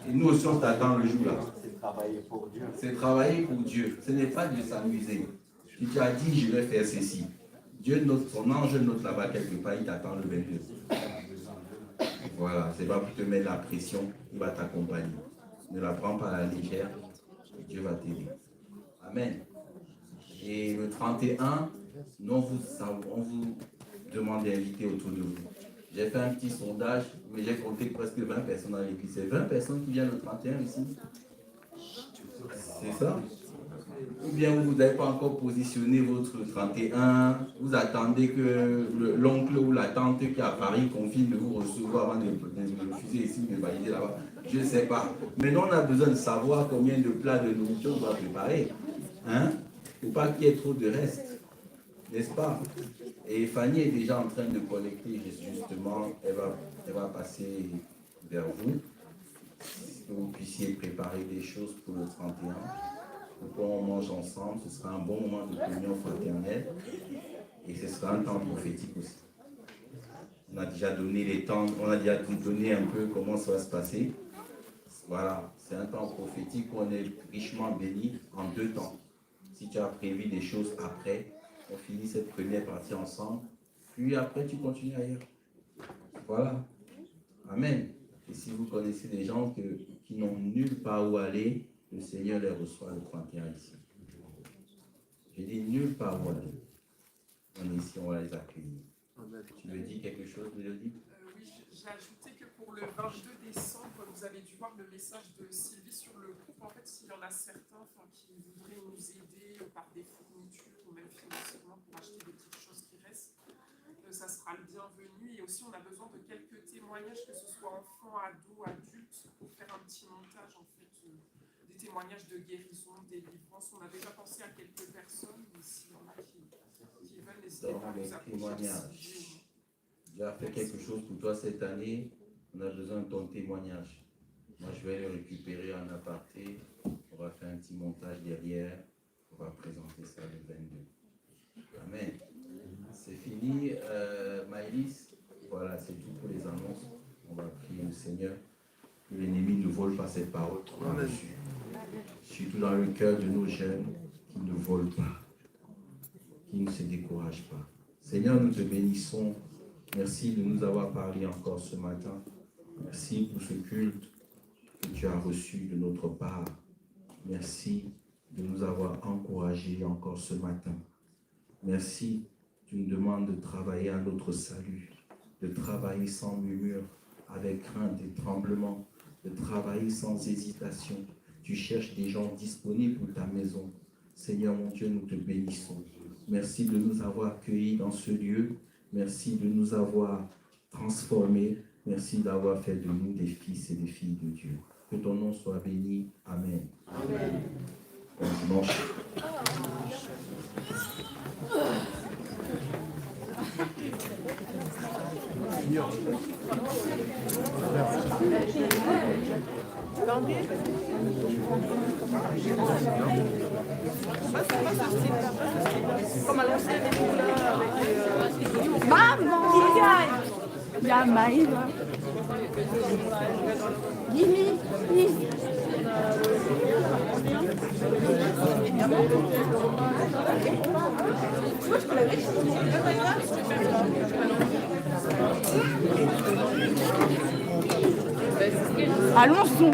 Et nous aussi on t'attend le jour là. C'est travailler pour Dieu. C'est travailler pour Dieu. Ce n'est pas de s'amuser. Si tu as dit je vais faire ceci, Dieu note, son ange note là-bas quelque part, il t'attend le 22. Voilà, c'est pas pour te mettre la pression, il va t'accompagner. Ne la prends pas à la légère, Dieu va t'aider. Amen. Et le 31, nous on vous demande d'inviter autour de vous. J'ai fait un petit sondage, mais j'ai compté presque 20 personnes dans l'église. C'est 20 personnes qui viennent le 31 ici. C'est ça? Ou bien vous n'avez pas encore positionné votre 31, vous attendez que l'oncle ou la tante qui est à Paris confine de vous recevoir avant de refuser ici, de valider là-bas. Je ne sais pas. Maintenant, on a besoin de savoir combien de plats de nourriture on va préparer. Hein? Pour pas qu'il y ait trop de reste. N'est-ce pas? Et Fanny est déjà en train de collecter, justement, elle va passer vers vous, que vous puissiez préparer des choses pour le 31. Pour qu'on mange ensemble, ce sera un bon moment de communion fraternelle et ce sera un temps prophétique aussi. On a déjà donné les temps, on a déjà donné un peu comment ça va se passer. Voilà, c'est un temps prophétique où on est richement béni en 2 temps. Si tu as prévu des choses après, on finit cette première partie ensemble, puis après tu continues ailleurs. Voilà. Amen. Et si vous connaissez des gens qui n'ont nulle part où aller, le Seigneur les reçoit le 31 ici. Je dis nulle part où aller. On est ici, on va les accueillir. Tu me dis quelque chose, Mélodie? Oui, j'ai ajouté que pour le 22 décembre, vous avez dû voir le message de Sylvie sur le groupe. En fait, s'il y en a certains qui voudraient nous aider par des fournitures ou même financièrement pour acheter des petites choses qui restent, ça sera le bienvenu. Et aussi, on a besoin de quelques témoignages, que ce soit enfants, ados, adultes, pour faire un petit montage, en fait, des témoignages de guérison, des délivrance. On a déjà pensé à quelques personnes, mais s'il y en a qui veulent, n'hésitez pas à nous approcher. Dieu a fait quelque chose pour toi cette année, on a besoin de ton témoignage. Moi, je vais le récupérer en aparté, on va faire un petit montage derrière, on va présenter ça le 22. Amen. C'est fini, Maëlys. Voilà, c'est tout pour les annonces. On va prier le Seigneur. Que l'ennemi ne vole pas cette parole trop par-dessus. Surtout dans le cœur de nos jeunes qui ne volent pas, qui ne se découragent pas. Seigneur, nous te bénissons. Merci de nous avoir parlé encore ce matin. Merci pour ce culte que tu as reçu de notre part. Merci de nous avoir encouragés encore ce matin. Merci. Tu nous demandes de travailler à notre salut, de travailler sans murmure, avec crainte et tremblement, de travailler sans hésitation. Tu cherches des gens disponibles pour ta maison. Seigneur mon Dieu, nous te bénissons. Merci de nous avoir accueillis dans ce lieu. Merci de nous avoir transformés. Merci d'avoir fait de nous des fils et des filles de Dieu. Que ton nom soit béni. Amen. Amen. Bon dimanche. Maman! Il y a Maïva. Mimi. Allons-y.